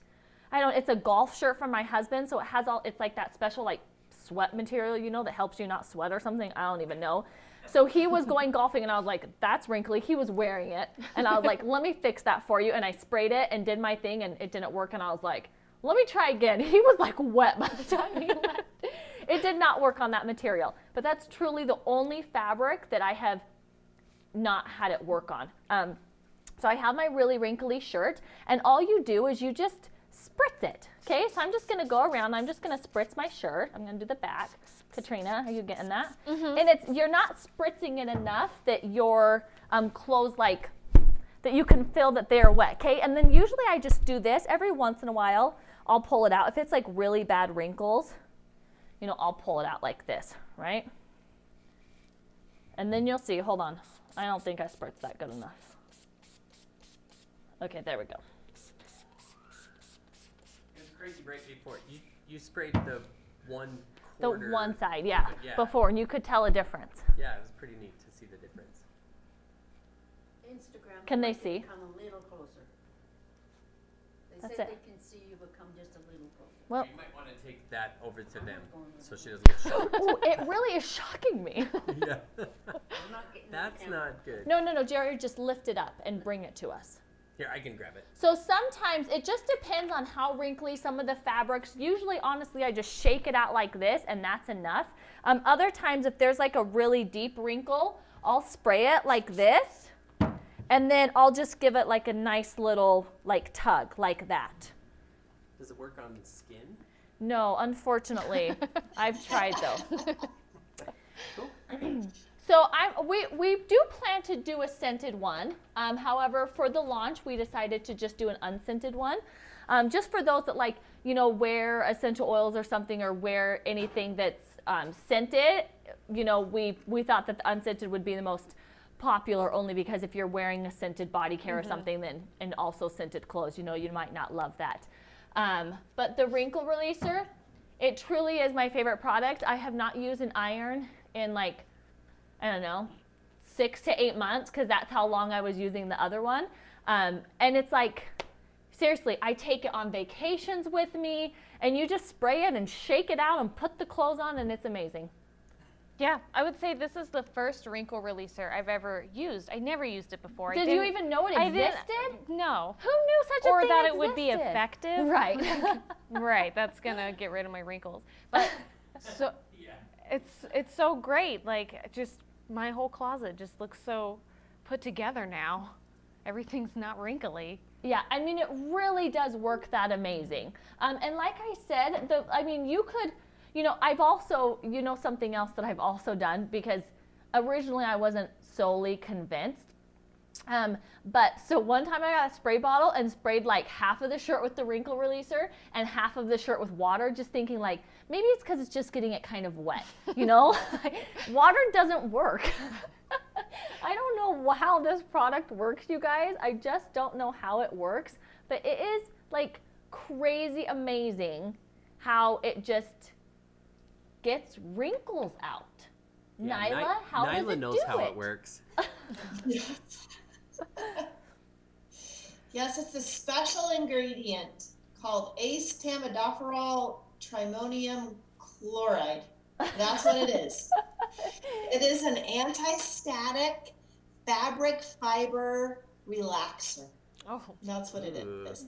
It's a golf shirt from my husband, so it's like that special like sweat material, that helps you not sweat or something. I don't even know. So he was going golfing and I was like, that's wrinkly. He was wearing it. And I was like, let me fix that for you. And I sprayed it and did my thing and it didn't work. And I was like, let me try again. He was like wet by the time he left. It did not work on that material. But that's truly the only fabric that I have not had it work on. So I have my really wrinkly shirt and all you do is you just spritz it. Okay, so I'm just gonna go around. I'm just gonna spritz my shirt. I'm gonna do the back. Katrina, are you getting that? Mm-hmm. And you're not spritzing it enough that your clothes that you can feel that they are wet. Okay, and then usually I just do this every once in a while. I'll pull it out if it's like really bad wrinkles. I'll pull it out like this, right? And then you'll see. Hold on. I don't think I spritzed that good enough. Okay, there we go. It was crazy right before. You sprayed the one quarter. The one side, yeah, Yeah. before, and you could tell a difference. Yeah, it was pretty neat to see the difference. Instagram. Can they make it see? Come a little closer. They That's said it. they can see you, but come just a little closer. Well, You might want to take that over to them so she doesn't get shocked. ooh, it really is shocking me. Yeah. I'm not getting That's the camera. not good. No, Jerry, just lift it up and bring it to us. Here, I can grab it. So sometimes it just depends on how wrinkly some of the fabrics. Usually, honestly, I just shake it out like this and that's enough. Other times, if there's like a really deep wrinkle, I'll spray it like this and then I'll just give it like a nice little like tug like that. Does it work on skin? No, unfortunately. I've tried though. Cool. So we do plan to do a scented one. However, for the launch, we decided to just do an unscented one. Just for those that wear essential oils or something or wear anything that's scented, we thought that the unscented would be the most popular only because if you're wearing a scented body care or something then and also scented clothes, you might not love that. But the wrinkle releaser, it truly is my favorite product. I have not used an iron in 6 to 8 months because that's how long I was using the other one. And it's like, seriously, I take it on vacations with me and you just spray it and shake it out and put the clothes on and it's amazing. Yeah, I would say this is the first wrinkle releaser I've ever used. I never used it before. Did you even know it I didn't- existed? No. Who knew such a Or thing that it existed? would be effective. Right. Right, that's gonna get rid of my wrinkles. But so it's so great. Like just my whole closet just looks so put together now. Everything's not wrinkly. Yeah, I mean, it really does work that amazing. And like I said, you could, I've also, something else that I've also done because originally I wasn't solely convinced. But so one time I got a spray bottle and sprayed like half of the shirt with the wrinkle releaser and half of the shirt with water, just thinking like, maybe it's because it's just getting it kind of wet, you know? Water doesn't work. I don't know how this product works, you guys. I just don't know how it works, but it is like crazy amazing how it just gets wrinkles out. Yeah, Nyla, how does Nyla it knows do how it? it works. Yes, it's a special ingredient called acetaminophenol trimonium chloride. That's what it is. It is an anti-static fabric fiber relaxer. Oh, That's what it is.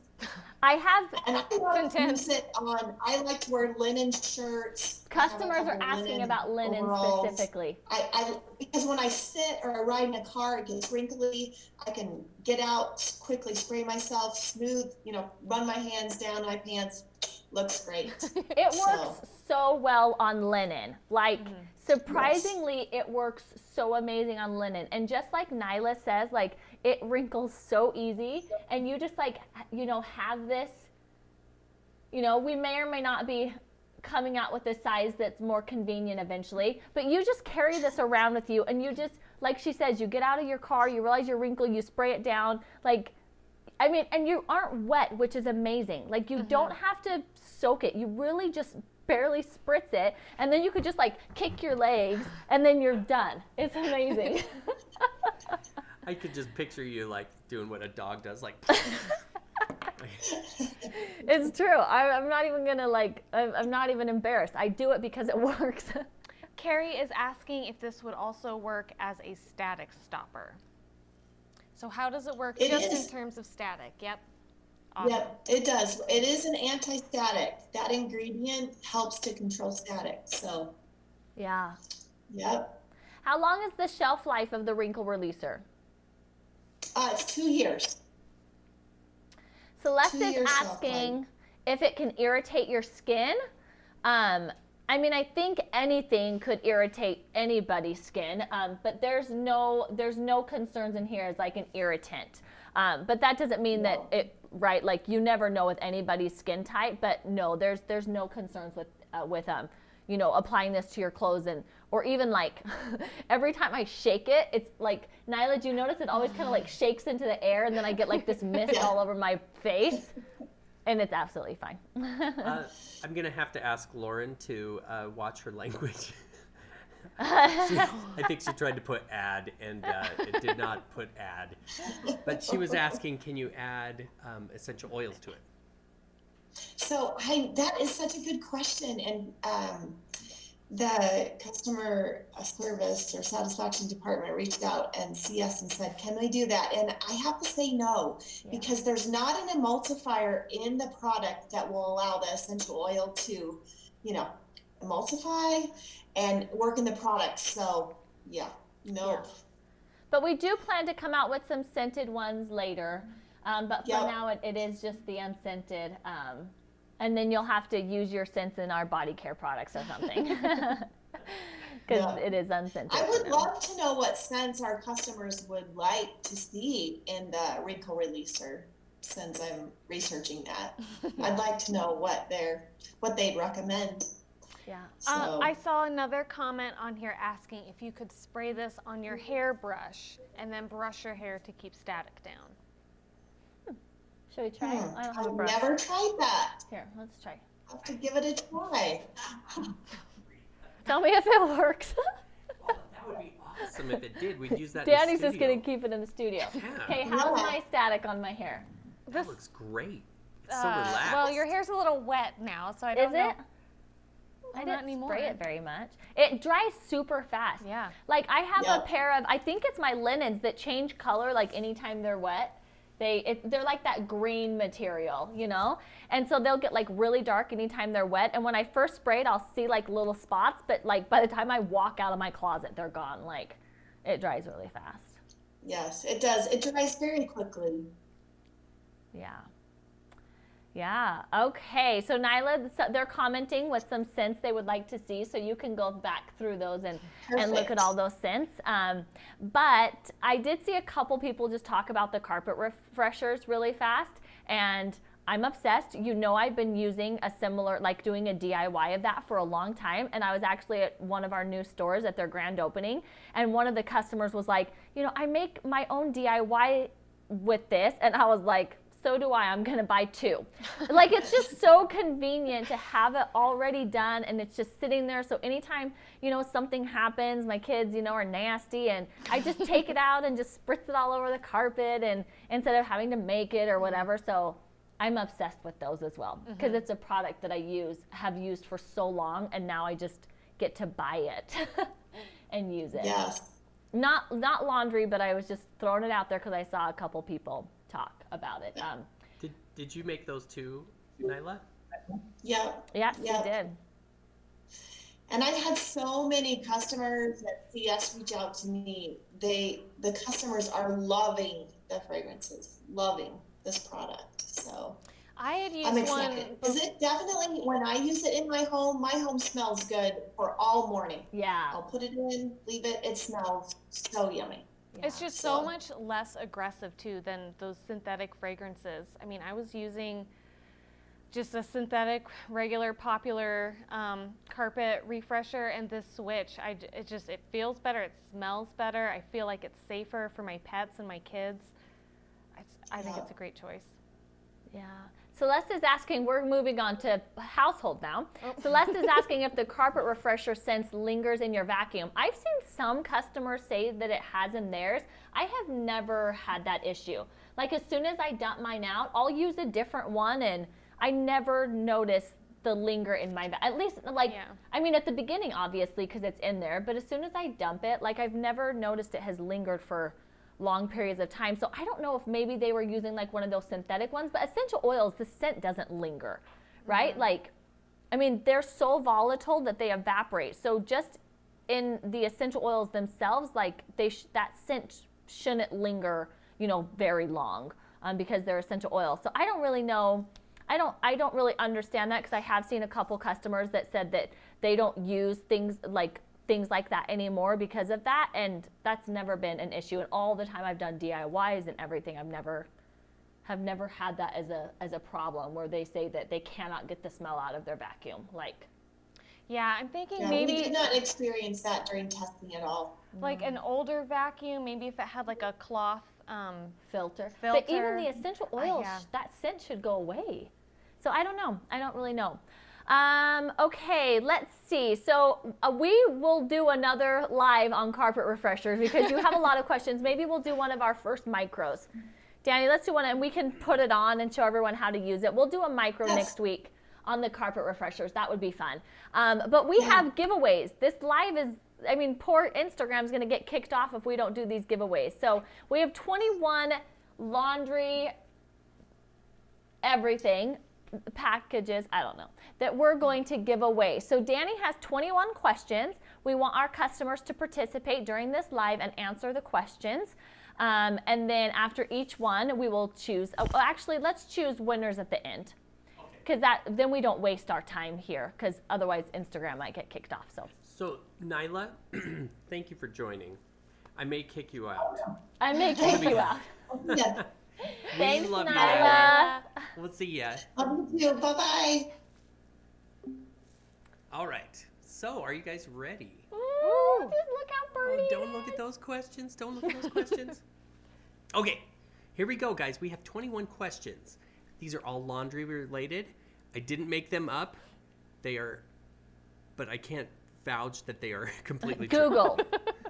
I have And I love to intense. use it on, I like to wear linen shirts. I have a customers are couple asking about linen overalls. specifically. Because when I sit or I ride in a car, it gets wrinkly. I can get out quickly, spray myself, smooth, run my hands down my pants. Looks great. It works so well on linen. Like, surprisingly, it works so amazing on linen. And just like Nyla says, like, it wrinkles so easy. And you just, like, have this, we may or may not be coming out with a size that's more convenient eventually, but you just carry this around with you and you just, like she says, you get out of your car, you realize you're wrinkled, you spray it down, and you aren't wet, which is amazing. Like, you don't have to soak it. You really just barely spritz it, and then you could just, like, kick your legs, and then you're done. It's amazing. I could just picture you, like, doing what a dog does, like... It's true. I'm not even gonna, I'm not even embarrassed. I do it because it works. Carrie is asking if this would also work as a static stopper. So how does it work It just is. in terms of static? Yep. Awesome. Yep, it does. It is an anti-static. That ingredient helps to control static. So, Yeah. yep. How long is the shelf life of the wrinkle releaser? It's 2 years. Celeste 2 is years shelf asking life. if it can irritate your skin. I mean, I think anything could irritate anybody's skin, but there's no concerns in here as like an irritant. But that doesn't mean that it, right? Like, you never know with anybody's skin type, but no, there's no concerns with applying this to your clothes or even like every time I shake it, it's like, Nyla, do you notice it always kind of like shakes into the air and then I get like this mist all over my face, and it's absolutely fine. I'm going to have to ask Lauren to watch her language. I think she tried to put add, and it did not put add. But she was asking, can you add essential oils to it? So that is such a good question. And the customer service or satisfaction department reached out and see us and said, can we do that? And I have to say no, because there's not an emulsifier in the product that will allow the essential oil to, emulsify and work in the product. So nope. Yeah. But we do plan to come out with some scented ones later. But for now, it is just the unscented. And then you'll have to use your scents in our body care products or something. Because it is unscented. I would love to know what scents our customers would like to see in the wrinkle releaser, since I'm researching that. I'd like to know what they'd recommend. Yeah. So, I saw another comment on here asking if you could spray this on your hairbrush and then brush your hair to keep static down. Should we try? I don't have a I've brush. never tried that. Here, let's try. I'll have to give it a try. Tell me if it works. Oh, that would be awesome if it did. We'd use that Danny's in the just studio. going to keep it in the studio. Yeah. Okay, how's my static on my hair? That looks great. It's so relaxed. Well, your hair's a little wet now, so I don't Is know. it? I Not didn't anymore. spray it very much. It dries super fast. Yeah. Like, I have Yeah. a pair of, I think it's my linens that change color like anytime they're wet. They're like that green material, And so they'll get like really dark anytime they're wet. And when I first spray it, I'll see like little spots, but like by the time I walk out of my closet, they're gone. Like, it dries really fast. Yes, it does. It dries very quickly. Yeah. Yeah. Okay. So Nyla, they're commenting with some scents they would like to see. So you can go back through those and look at all those scents. But I did see a couple people just talk about the carpet refreshers really fast. And I'm obsessed. You know, I've been using a similar, like doing a DIY of that for a long time. And I was actually at one of our new stores at their grand opening. And one of the customers was like, you know, I make my own DIY with this. And I was like, so do I. I'm going to buy 2. Like, it's just so convenient to have it already done, and it's just sitting there. So anytime, you know, something happens, my kids, you know, are nasty, and I just take it out and just spritz it all over the carpet, and instead of having to make it or whatever. So I'm obsessed with those as well, because it's a product that I have used for so long, and now I just get to buy it and use it. Yes. Not laundry, but I was just throwing it out there because I saw a couple people talk about it. Did you make those too, Nyla? Yeah. Yeah, Yeah. she did. And I've had so many customers at CS reach out to me. The customers are loving the fragrances, loving this product. So I had I'm used one. excited. Is it definitely, when I use it in my home smells good for all morning. Yeah. I'll put it in, leave it, it smells so yummy. It's just so much less aggressive too than those synthetic fragrances. I mean, I was using just a synthetic, regular, popular carpet refresher, and this switch, it feels better. It smells better. I feel like it's safer for my pets and my kids. I think it's a great choice. Yeah. Celeste is asking, we're moving on to household now. Oh. Celeste is asking if the carpet refresher scent lingers in your vacuum. I've seen some customers say that it has in theirs. I have never had that issue. Like, as soon as I dump mine out, I'll use a different one, and I never notice the linger in my at least, like, yeah. I mean, at the beginning, obviously, because it's in there, but as soon as I dump it, like, I've never noticed it has lingered for long periods of time. So I don't know if maybe they were using like one of those synthetic ones, but essential oils, the scent doesn't linger, right? Mm-hmm. Like, I mean, they're so volatile that they evaporate. So just in the essential oils themselves, like that scent shouldn't linger, you know, very long because they're essential oils. So I don't really know. I don't really understand that, because I have seen a couple customers that said that they don't use things like that anymore because of that, and that's never been an issue. And all the time I've done DIYs and everything, have never had that as a problem where they say that they cannot get the smell out of their vacuum. Like, yeah, I'm thinking maybe we did not experience that during testing at all. Like an older vacuum, maybe if it had like a cloth filter. But even the essential oils, that scent should go away. So I don't know. I don't really know. Okay, let's see. So we will do another live on carpet refreshers because you have a lot of questions. Maybe we'll do one of our first micros. Danny, let's do one, and we can put it on and show everyone how to use it. We'll do a micro next week on the carpet refreshers. That would be fun. But we have giveaways. This live is, I mean, poor Instagram's going to get kicked off if we don't do these giveaways. So we have 21 laundry everything packages, I don't know, that we're going to give away. So Danny has 21 questions. We want our customers to participate during this live and answer the questions. And then after each one, we will choose, actually, let's choose winners at the end. Because then we don't waste our time here, because otherwise Instagram might get kicked off. So Nyla, thank you for joining. I may kick you out. I may kick you out. Yeah. Thanks, love Nyla. We'll see ya. Love you too. Bye-bye. All right. So, are you guys ready? Ooh, just look how pretty. Oh, don't look at those questions. Don't look at those questions. Okay, here we go, guys. We have 21 questions. These are all laundry related. I didn't make them up. They are, but I can't vouch that they are completely Google.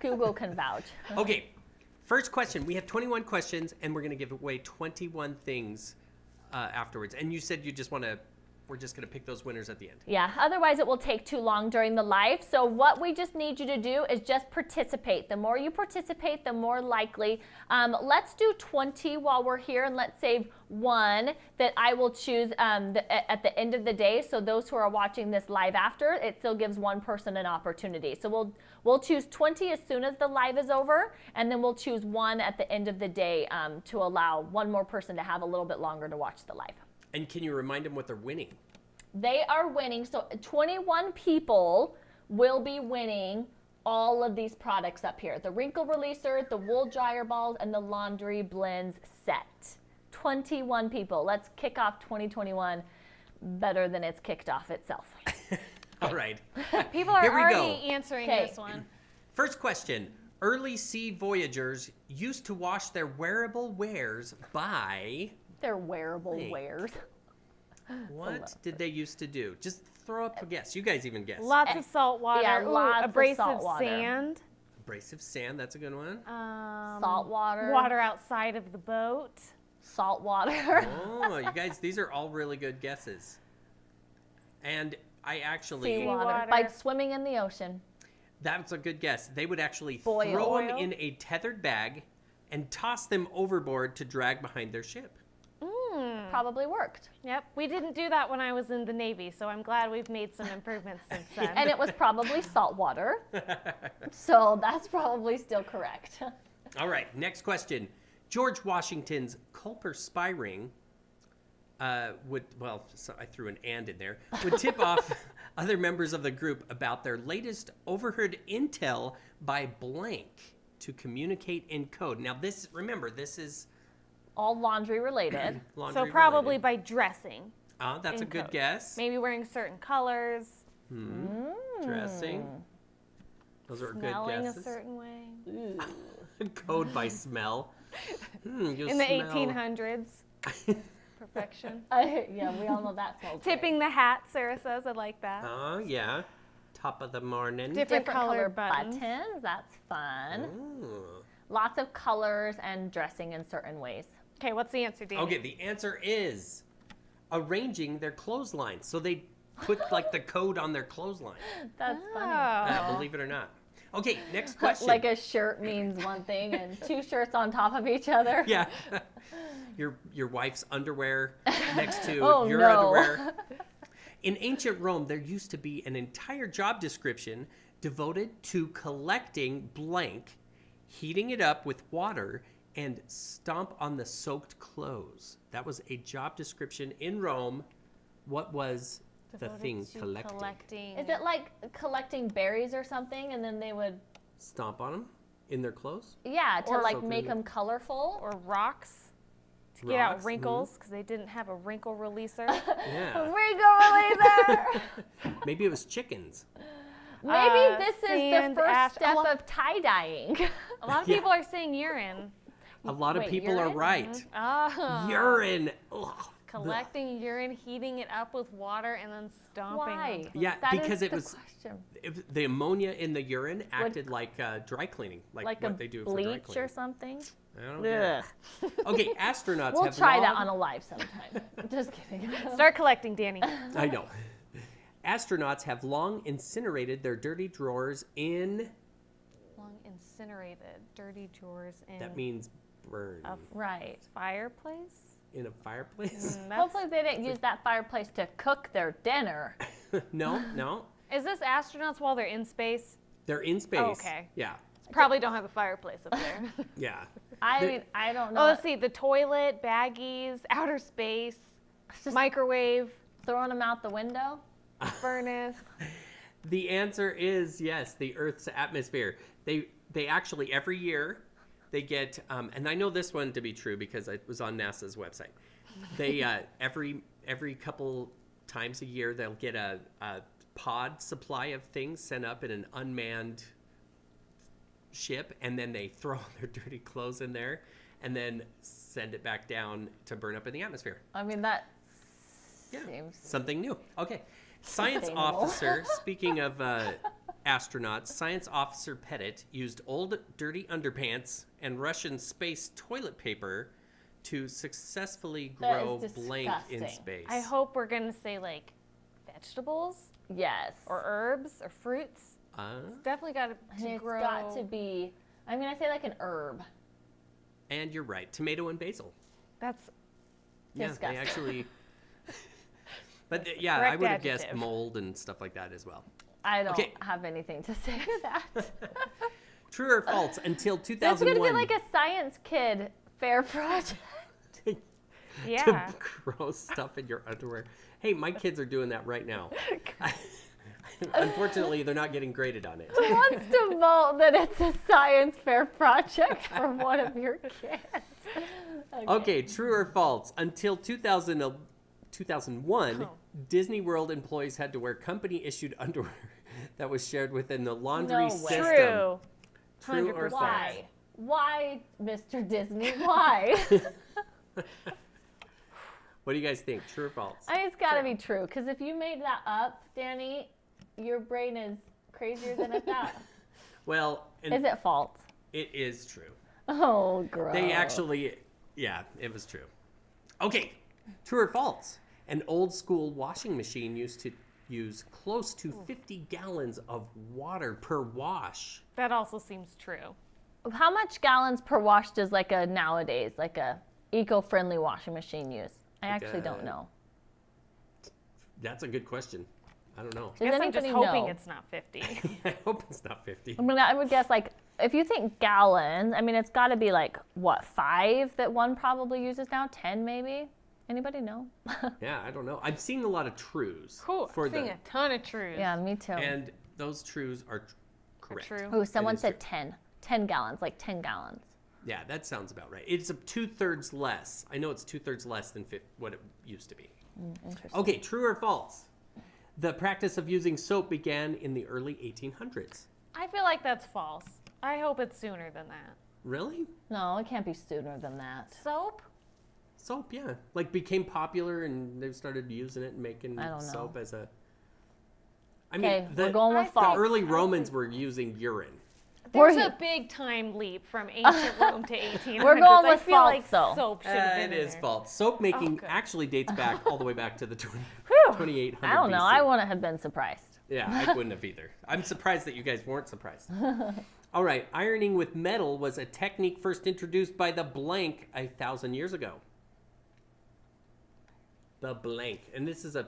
Google can vouch. Okay. First question, we have 21 questions, and we're going to give away 21 things afterwards. And you said we're just going to pick those winners at the end. Yeah, otherwise it will take too long during the live. So what we just need you to do is just participate. The more you participate, the more likely. Let's do 20 while we're here, and let's save one that I will choose at the end of the day. So those who are watching this live after, it still gives one person an opportunity. So we'll choose 20 as soon as the live is over, and then we'll choose one at the end of the day to allow one more person to have a little bit longer to watch the live. And can you remind them what they're winning? They are winning. So 21 people will be winning all of these products up here. The wrinkle releaser, the wool dryer balls, and the laundry blends set. 21 people. Let's kick off 2021 better than it's kicked off itself. All right. People are Here we already go. answering Okay. this one. First question. Early sea voyagers used to wash their wearable wares by... They're wearable Wait. wares. What did they used to do? Just throw up a guess. You guys even guess. Lots of salt water. Yeah, lots of abrasive salt water. sand. Abrasive sand, that's a good one. Salt water. Water outside of the boat. Salt water. Oh, you guys, these are all really good guesses. And I actually... Seawater. Seawater. By swimming in the ocean. That's a good guess. They would actually Boil. throw them Boil. in a tethered bag and toss them overboard to drag behind their ship. Probably worked. Yep, we didn't do that when I was in the Navy, so I'm glad we've made some improvements since then. And it was probably salt water. So that's probably still correct. All right, next question. George Washington's Culper spy ring would, well, so I threw an and in there, would tip off other members of the group about their latest overheard intel by blank to communicate in code. Now this, remember, this is All laundry related. laundry So probably related. by dressing. That's a in good code. guess. Maybe wearing certain colors, Dressing. Those are good smelling guesses. a certain way. Code by smell. You In the smell- 1800s. Perfection. Yeah, we all know that smells great. Tipping the hat, Sarah says. I like that. Oh, yeah. Top of the morning. Different color color buttons. That's fun. Ooh. Lots of colors and dressing in certain ways. Okay, what's the answer, Danny? Okay, the answer is arranging their clothesline. So they put like the code on their clothesline. That's funny. Believe it or not. Okay, next question. Like a shirt means one thing and two shirts on top of each other. Yeah. Your wife's underwear next to Oh, your no. underwear. In ancient Rome, there used to be an entire job description devoted to collecting blank, heating it up with water, and stomp on the soaked clothes. That was a job description in Rome. What was the Devoted thing to collecting? Is it like collecting berries or something and then they would, Stomp on them in their clothes? yeah, to Or like something. make them colorful? Or rocks to get out Rocks, wrinkles because they didn't have a wrinkle releaser. Yeah. Wrinkle releaser! Maybe it was chickens. Maybe this is the sand, first ash- step a lot- of tie-dyeing. A lot of Yeah. people are saying urine. A lot of Wait, people are urine? right. Oh. Urine. Ugh. Collecting urine, heating it up with water, and then stomping. Why? Yeah, That because is it the was question. the ammonia in the urine acted like dry cleaning, like Like what a they do for dry bleach cleaning. or something? I don't know. Ugh. Okay, astronauts We'll have try that long- on a live sometime. Just kidding. Start collecting, Danny. I know. Astronauts have long incinerated their dirty drawers in. Long incinerated, dirty drawers in That means burn a Right. fireplace. in a fireplace. That's- Hopefully they didn't use that fireplace to cook their dinner. No, Is this astronauts while they're in space? they're in space. Oh, okay. Yeah, Probably don't have a fireplace up there. yeah. I mean, I don't know. Oh, let's see. The toilet, baggies, outer space, Just microwave, throwing them out the window. furnace. The answer is yes, the Earth's atmosphere. They actually every year they get, and I know this one to be true because it was on NASA's website. They every couple times a year they'll get a pod supply of things sent up in an unmanned ship, and then they throw their dirty clothes in there, and then send it back down to burn up in the atmosphere. I mean, that Yeah, seems something new. Okay, science Sustainable. officer. Speaking of astronauts, science officer Pettit used old dirty underpants and Russian space toilet paper to successfily That grow is blank in disgusting. space. I hope we're gonna say like vegetables yes. or herbs or fruits. Definitely got And to it's grow. got to be. I mean, I say like an herb. And you're right, tomato and basil. That's Yeah, Disgusting. they actually. But yeah, I Correct would have guessed adjective. mold and stuff like that as well. I don't Okay. have anything to say to that. True or false? Until This is 2001. gonna be like a science kid fair project. Yeah. to grow stuff in your underwear. Hey, my kids are doing that right now. Unfortunately, they're not getting graded on it. Who wants to vote that it's a science fair project for one of your kids? Okay, true or false? Until 2001, Disney World employees had to wear company-issued underwear that was shared within the laundry No way. system. True. True or 100%. false? Why? Why, Mr. Disney? Why? What do you guys think? True or false? It's got to be true, because if you made that up, Danny, your brain is crazier than I thought. Well, and Is it false? it is true. Oh, gross. They actually, yeah, it was true. Okay, true or false? An old school washing machine used to use close to 50 gallons of water per wash. That also seems true. How much gallons per wash does like a eco-friendly washing machine use? I actually don't know. That's a good question. I don't know. Does Guess I'm just anybody hoping know? it's not 50. I hope it's not 50. I mean, I would guess like if you think gallons, I mean, it's got to be like what, 5 that one probably uses now, 10 maybe. Anybody know? Yeah, I don't know. I've seen a lot of trues Cool. I'm seeing a ton of truths. Yeah, me too. and those trues are correct. True. Oh, someone is said true. 10 gallons, like 10 gallons. Yeah, that sounds about right. It's a 2/3 less. I know it's 2/3 less than what it used to be. Interesting. Okay, true or false? The practice of using soap began in the early 1800s. I feel like that's false. I hope it's sooner than that. Really? No, it can't be sooner than that. Soap? Soap, yeah. Like became popular and they started using it and making I don't know. soap as a. I Okay, mean, we're going with I false. the early Romans were using urine. There's We're- a big time leap from ancient Rome to 1800s. We're going I with feel false, like though. soap should have been It in is there. false. Soap making good. actually dates back all the way back to the 2800 I don't know. BC. I wouldn't have been surprised. Yeah, I wouldn't have either. I'm surprised that you guys weren't surprised. All right, ironing with metal was a technique first introduced by the blank 1,000 years ago. The blank. And this is a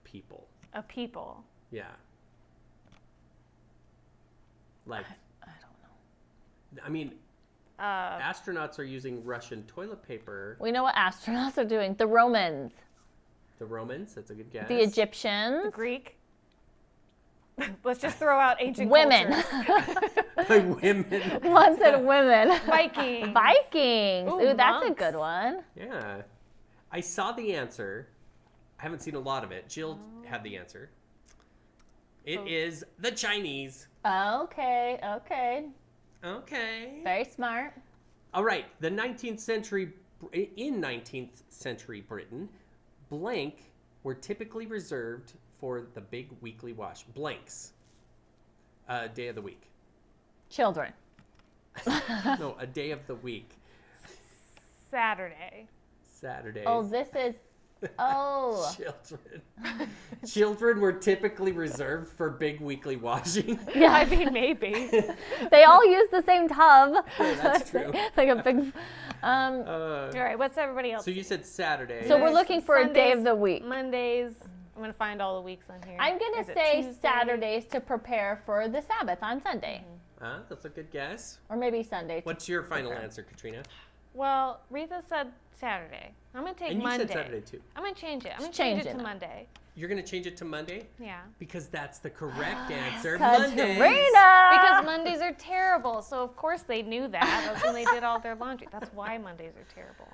people. A people. Yeah. Like, I don't know. I mean, Uh, astronauts are using Russian toilet paper. We know what astronauts are doing. The Romans, The Romans, that's a good guess. the Egyptians, the Greek. Let's just throw out ancient women. cultures. The women. One said women. Vikings. Vikings. Ooh, that's a monks. good one. Yeah. I saw the answer. I haven't seen a lot of it. Jill had the answer. It is the Chinese. Okay. Okay. Very smart. All right. In 19th century Britain, blank were typically reserved for the big weekly wash. Blanks. Day of the week. Children. No, a day of the week. Saturday. Saturdays. Oh, this is. Oh. Children. Children were typically reserved for big weekly washing. Yeah. I mean, maybe. They all use the same tub. That's true. Like a big. All right, what's everybody else? So you said Saturday. So we're looking for a day of Sundays, the week. Mondays. I'm going to find all the weeks on here. I'm going Is to it say Tuesday? Saturdays to prepare for the Sabbath on Sunday. That's a good guess. Or maybe Sunday. What's your final answer, Katrina? Well, Retha said Saturday. I'm going to take And you Monday. said Saturday too. I'm going to change it. I'm going to Change change it it. to Monday. You're going to change it to Monday? Yeah. Because that's the correct answer. Katrina! Mondays. Because Mondays are terrible. So, of course, they knew that. That's when they did all their laundry. That's why Mondays are terrible.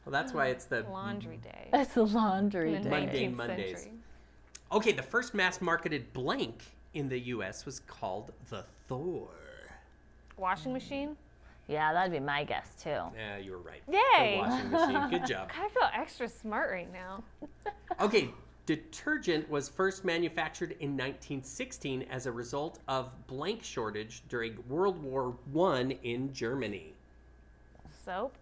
Well, that's why it's the Laundry day. It's the laundry In the day. Monday 19th Mondays. century. Okay, the first mass-marketed blank in the U.S. was called the Thor. Washing machine? Yeah, that'd be my guess too. Yeah, you were right. Yay! The washing machine. Good job. I feel extra smart right now. Okay, detergent was first manufactured in 1916 as a result of blank shortage during World War I in Germany. Soap?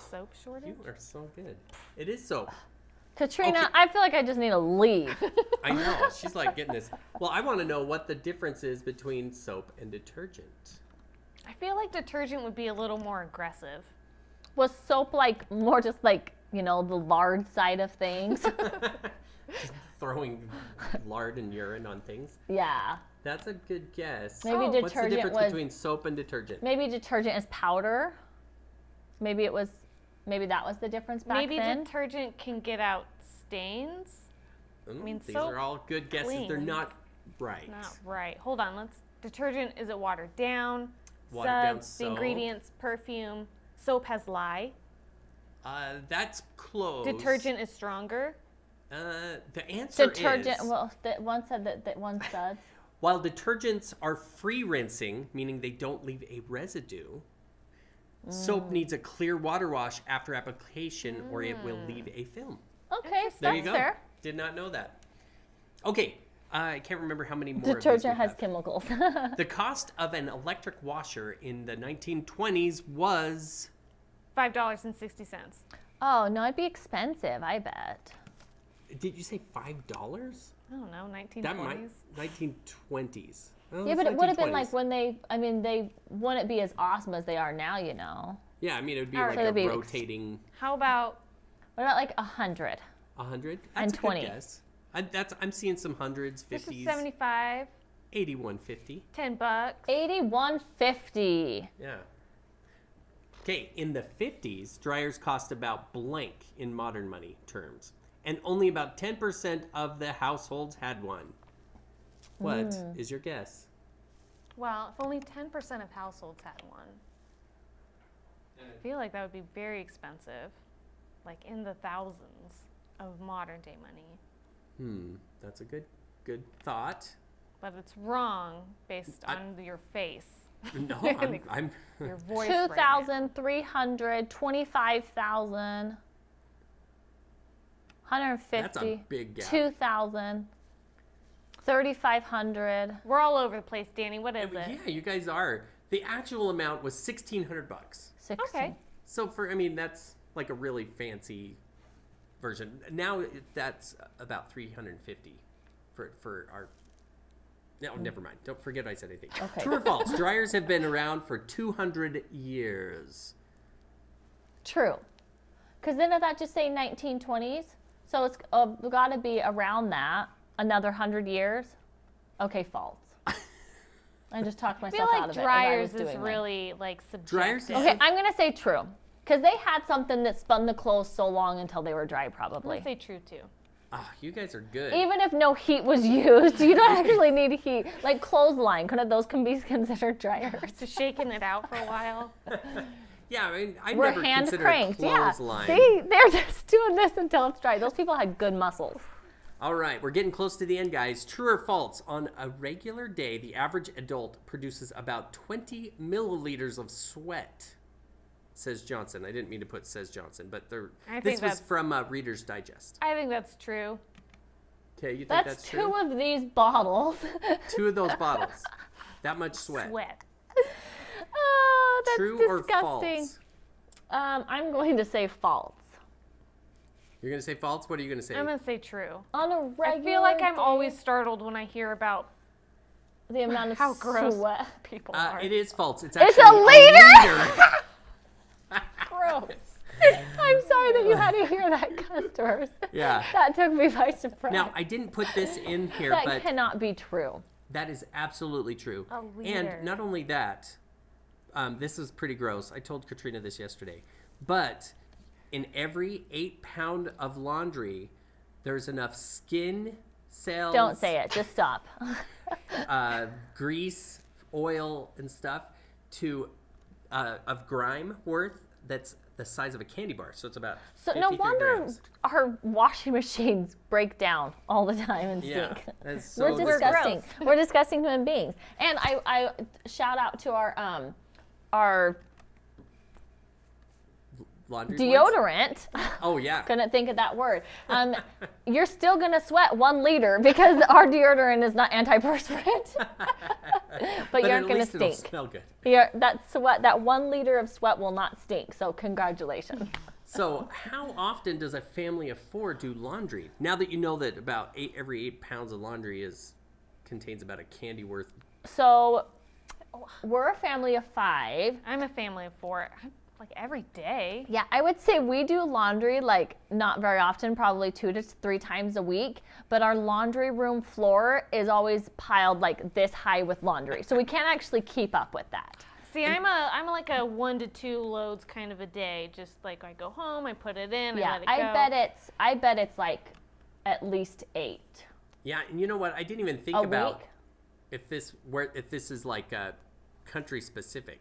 Soap shortage? You are so good. It is soap. Katrina, Okay. I feel like I just need to leave. I know. She's like getting this. Well, I want to know what the difference is between soap and detergent. I feel like detergent would be a little more aggressive. Was soap like more just like, you know, the lard side of things? Just throwing lard and urine on things. Yeah. That's a good guess. Maybe What's the detergent difference was between soap and detergent? maybe detergent is powder. Maybe it was Maybe that was the difference back Maybe then. detergent can get out stains. mean, These soap are all good guesses. They're clean. not right. Not right. Hold on. Detergent, is it watered down? Watered down Suds, soap. ingredients, perfume. Soap has lye. That's close. Detergent is stronger. The answer Detergent. is, Well, one said that one suds. while detergents are free rinsing, meaning they don't leave a residue, soap needs a clear water wash after application or it will leave a film. Okay, There that's you go. fair. Did not know that. Okay, I can't remember how many more Detergent of these we has have. chemicals. The cost of an electric washer in the 1920s was... $5.60. Oh, no, it'd be expensive, I bet. Did you say $5? I don't know, 1920s. That might 1920s. Oh, Yeah, it's but it would have been 1920s. like when they wouldn't be as awesome as they are now, you know. Yeah, I mean it would be All like right. a So it'd be rotating How about What about like 100? 100. And That's a 20. good guess. I'm seeing some hundreds, this is 50s, 75, 8150. $10. 81.50. Yeah. Okay, in the 50s, dryers cost about blank in modern money terms, and only about 10% of the households had one. What is your guess? Well, if only 10% of households had one, I feel like that would be very expensive, like in the thousands of modern day money. That's a good thought. But it's wrong based on your face, No, I'm your voice. right now. 2,300, 25,000, 150. That's a big gap. 2,000, 3,500. We're all over the place, Danny. What is it? Yeah, you guys are. The actual amount was $1,600. 16. Okay. So that's like a really fancy version. Now that's about 350 for our. No, never mind. Don't forget I said anything. Okay. True or false? Dryers have been around for 200 years. True. Because then that just say 1920s? So it's got to be around that. Another 100 years? Okay, false. I just talked I feel myself out like of it. as I dryers was is doing mine. really like subjective. Dryers is- Okay, I'm going to say true. Because they had something that spun the clothes so long until they were dry, I'm probably. gonna say true too. You guys are good. Even if no heat was used, you don't actually need heat. Like clothesline, couldn't those can be considered dryers? So shaking it out for a while. Yeah, I mean, I We're never hand considered cranked, a yeah. clothesline. See, they're just doing this until it's dry. Those people had good muscles. All right, we're getting close to the end, guys. True or false? On a regular day, the average adult produces about 20 milliliters of sweat, says Johnson. I didn't mean to put says Johnson, but I think this was that's- from Reader's Digest. I think that's true. Okay, you think That's that's two true? of these bottles. 2 of those bottles. That much sweat. Oh, that's True disgusting. or false? I'm going to say false. You're going to say false? What are you going to say? I'm gonna say true. On a regular I feel like I'm day, always startled when I hear about the amount of how gross sweat. people are. It is false. It's It's actually a liter! gross. I'm sorry that you had to hear that, customers. Yeah. That took me by surprise. Now, I didn't put this in here, that but cannot be true. that is absolutely true. A liter. And not only that, this is pretty gross. I told Katrina this yesterday. But in every 8-pound of laundry, there's enough skin cells, Don't say it. Just stop. grease, oil, and stuff of grime worth that's the size of a candy bar. So it's about So no 53 wonder grams. our washing machines break down all the time and Yeah, stink. that's so We're disgusting. gross. We're disgusting human beings. And I shout out to our laundry ones? deodorant. Oh yeah. Couldn't think of that word. You're still gonna sweat 1 liter because our deodorant is not antiperspirant. but you at aren't gonna least it'll stink. smell good. That 1 liter of sweat will not stink. So congratulations. So how often does a family of 4 do laundry? Now that you know that about every 8 pounds of laundry contains about a candy worth. So we're a family of 5. I'm a family of 4. Like every day. Yeah, I would say we do laundry like not very often, probably 2 to 3 times a week, but our laundry room floor is always piled like this high with laundry. So we can't actually keep up with that. See, I'm like a 1 to 2 loads kind of a day. Just like I go home, I put it in, I let it go. I bet it's like at least 8. Yeah, and you know what? I didn't even think A about week? if this is like country specific.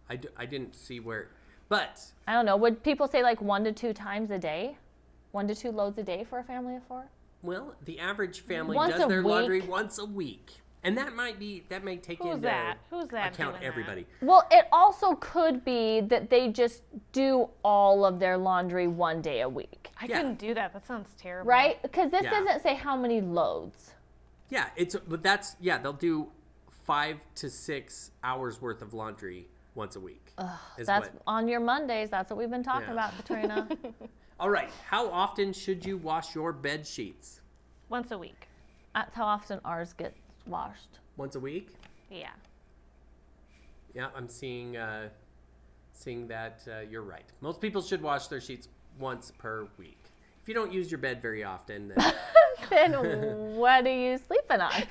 I didn't see where, but I don't know. Would people say like 1 to 2 times a day? 1 to 2 loads a day for a family of 4? well, the average family Once does a their laundry week? once a week, and that may take Who's into that? Who's that account doing that? everybody. Well, it also could be that they just do all of their laundry 1 day a week, I Yeah. couldn't do that. That sounds terrible. right? Because this Yeah. doesn't say how many loads. Yeah, they'll do 5 to 6 hours worth of laundry once a week. That's on your Mondays. That's what we've been talking Yeah. about, Katrina. All right. How often should you wash your bed sheets? Once a week. That's how often ours gets washed. Once a week? Yeah. Yeah, I'm seeing that you're right. Most people should wash their sheets once per week. If you don't use your bed very often, then Then what are you sleeping on?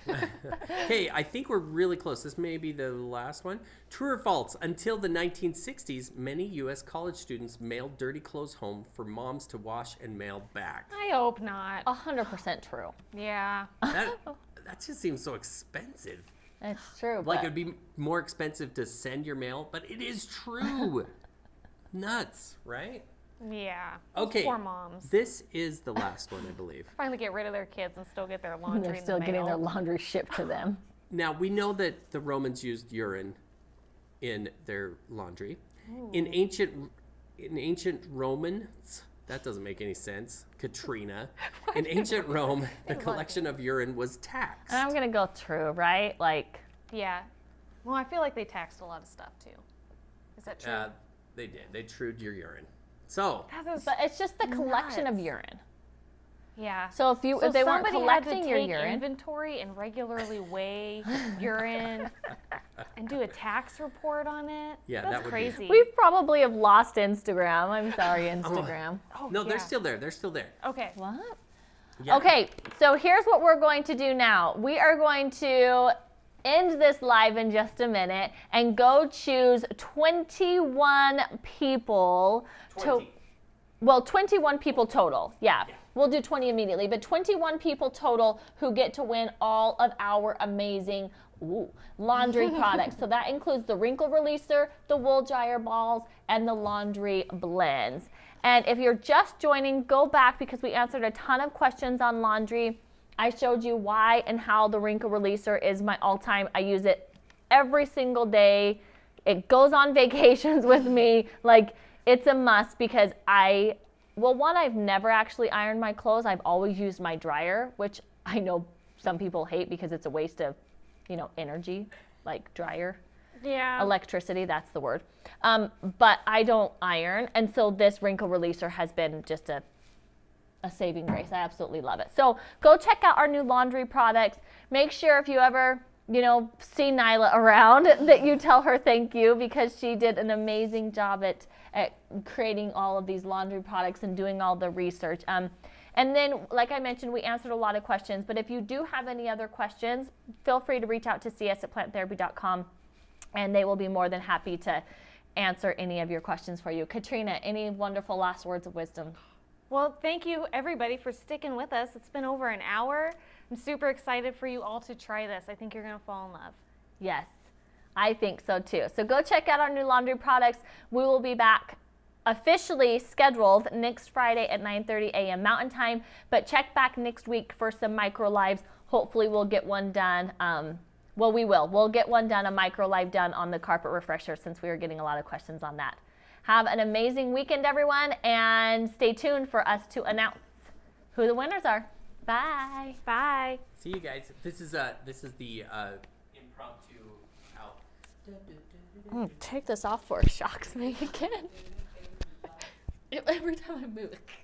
okay, I think we're really close. This may be the last one. True or false? Until the 1960s, many U.S. college students mailed dirty clothes home for moms to wash and mail back. I hope not. 100% true. Yeah. That just seems so expensive. It's true. Like but it'd be more expensive to send your mail, but it is true. Nuts, right? Yeah. Those Okay. Poor moms. This is the last one, I believe. Finally get rid of their kids and still get their laundry they're in still the getting their mail. laundry shipped to them. Now, we know that the Romans used urine in their laundry. In ancient Romans, that doesn't make any sense. Katrina. In ancient Rome, the collection of urine was taxed. And I'm going to go true, right? Like, Yeah. Well, I feel like they taxed a lot of stuff too. Is that true? They did. They trued your urine. So, That is, but it's just the collection of Nuts. urine. yeah. So if they weren't somebody had to collecting your take urine, inventory and regularly weigh urine and do a tax report on it. Yeah, That's that would be- crazy. we probably have lost Instagram. I'm sorry, Instagram. Oh, no, they're yeah. still there. They're still there. Okay. What? Yeah. Okay, so here's what we're going to do now. We are going to end this live in just a minute and go choose 21 people 20. 21 people total. Yeah. We'll do 20 immediately, but 21 people total who get to win all of our amazing laundry products. So that includes the wrinkle releaser, the wool dryer balls, and the laundry blends. And if you're just joining, go back because we answered a ton of questions on laundry. I showed you why and how the wrinkle releaser is my all-time. I use it every single day. It goes on vacations with me. Like, it's a must because I've never actually ironed my clothes. I've always used my dryer, which I know some people hate because it's a waste of, energy, like dryer. Yeah. Electricity, that's the word. But I don't iron. And so this wrinkle releaser has been just a saving grace. I absolutely love it. So go check out our new laundry products. Make sure if you ever, see Nyla around that you tell her thank you because she did an amazing job at creating all of these laundry products and doing all the research. And then, like I mentioned, we answered a lot of questions. But if you do have any other questions, feel free to reach out to cs@planttherapy.com. And they will be more than happy to answer any of your questions for you. Katrina, any wonderful last words of wisdom? Well, thank you everybody for sticking with us. It's been over an hour. I'm super excited for you all to try this. I think you're going to fall in love. Yes, I think so too. So go check out our new laundry products. We will be back officially scheduled next Friday at 9:30 a.m. Mountain Time. But check back next week for some micro lives. Hopefully we'll get one done. We will. We'll get one done, a micro live done on the carpet refresher since we were getting a lot of questions on that. Have an amazing weekend, everyone, and stay tuned for us to announce who the winners are. Bye. Bye. See you guys. This is the impromptu out. I'm gonna take this off before it shocks me again. Every time I move it.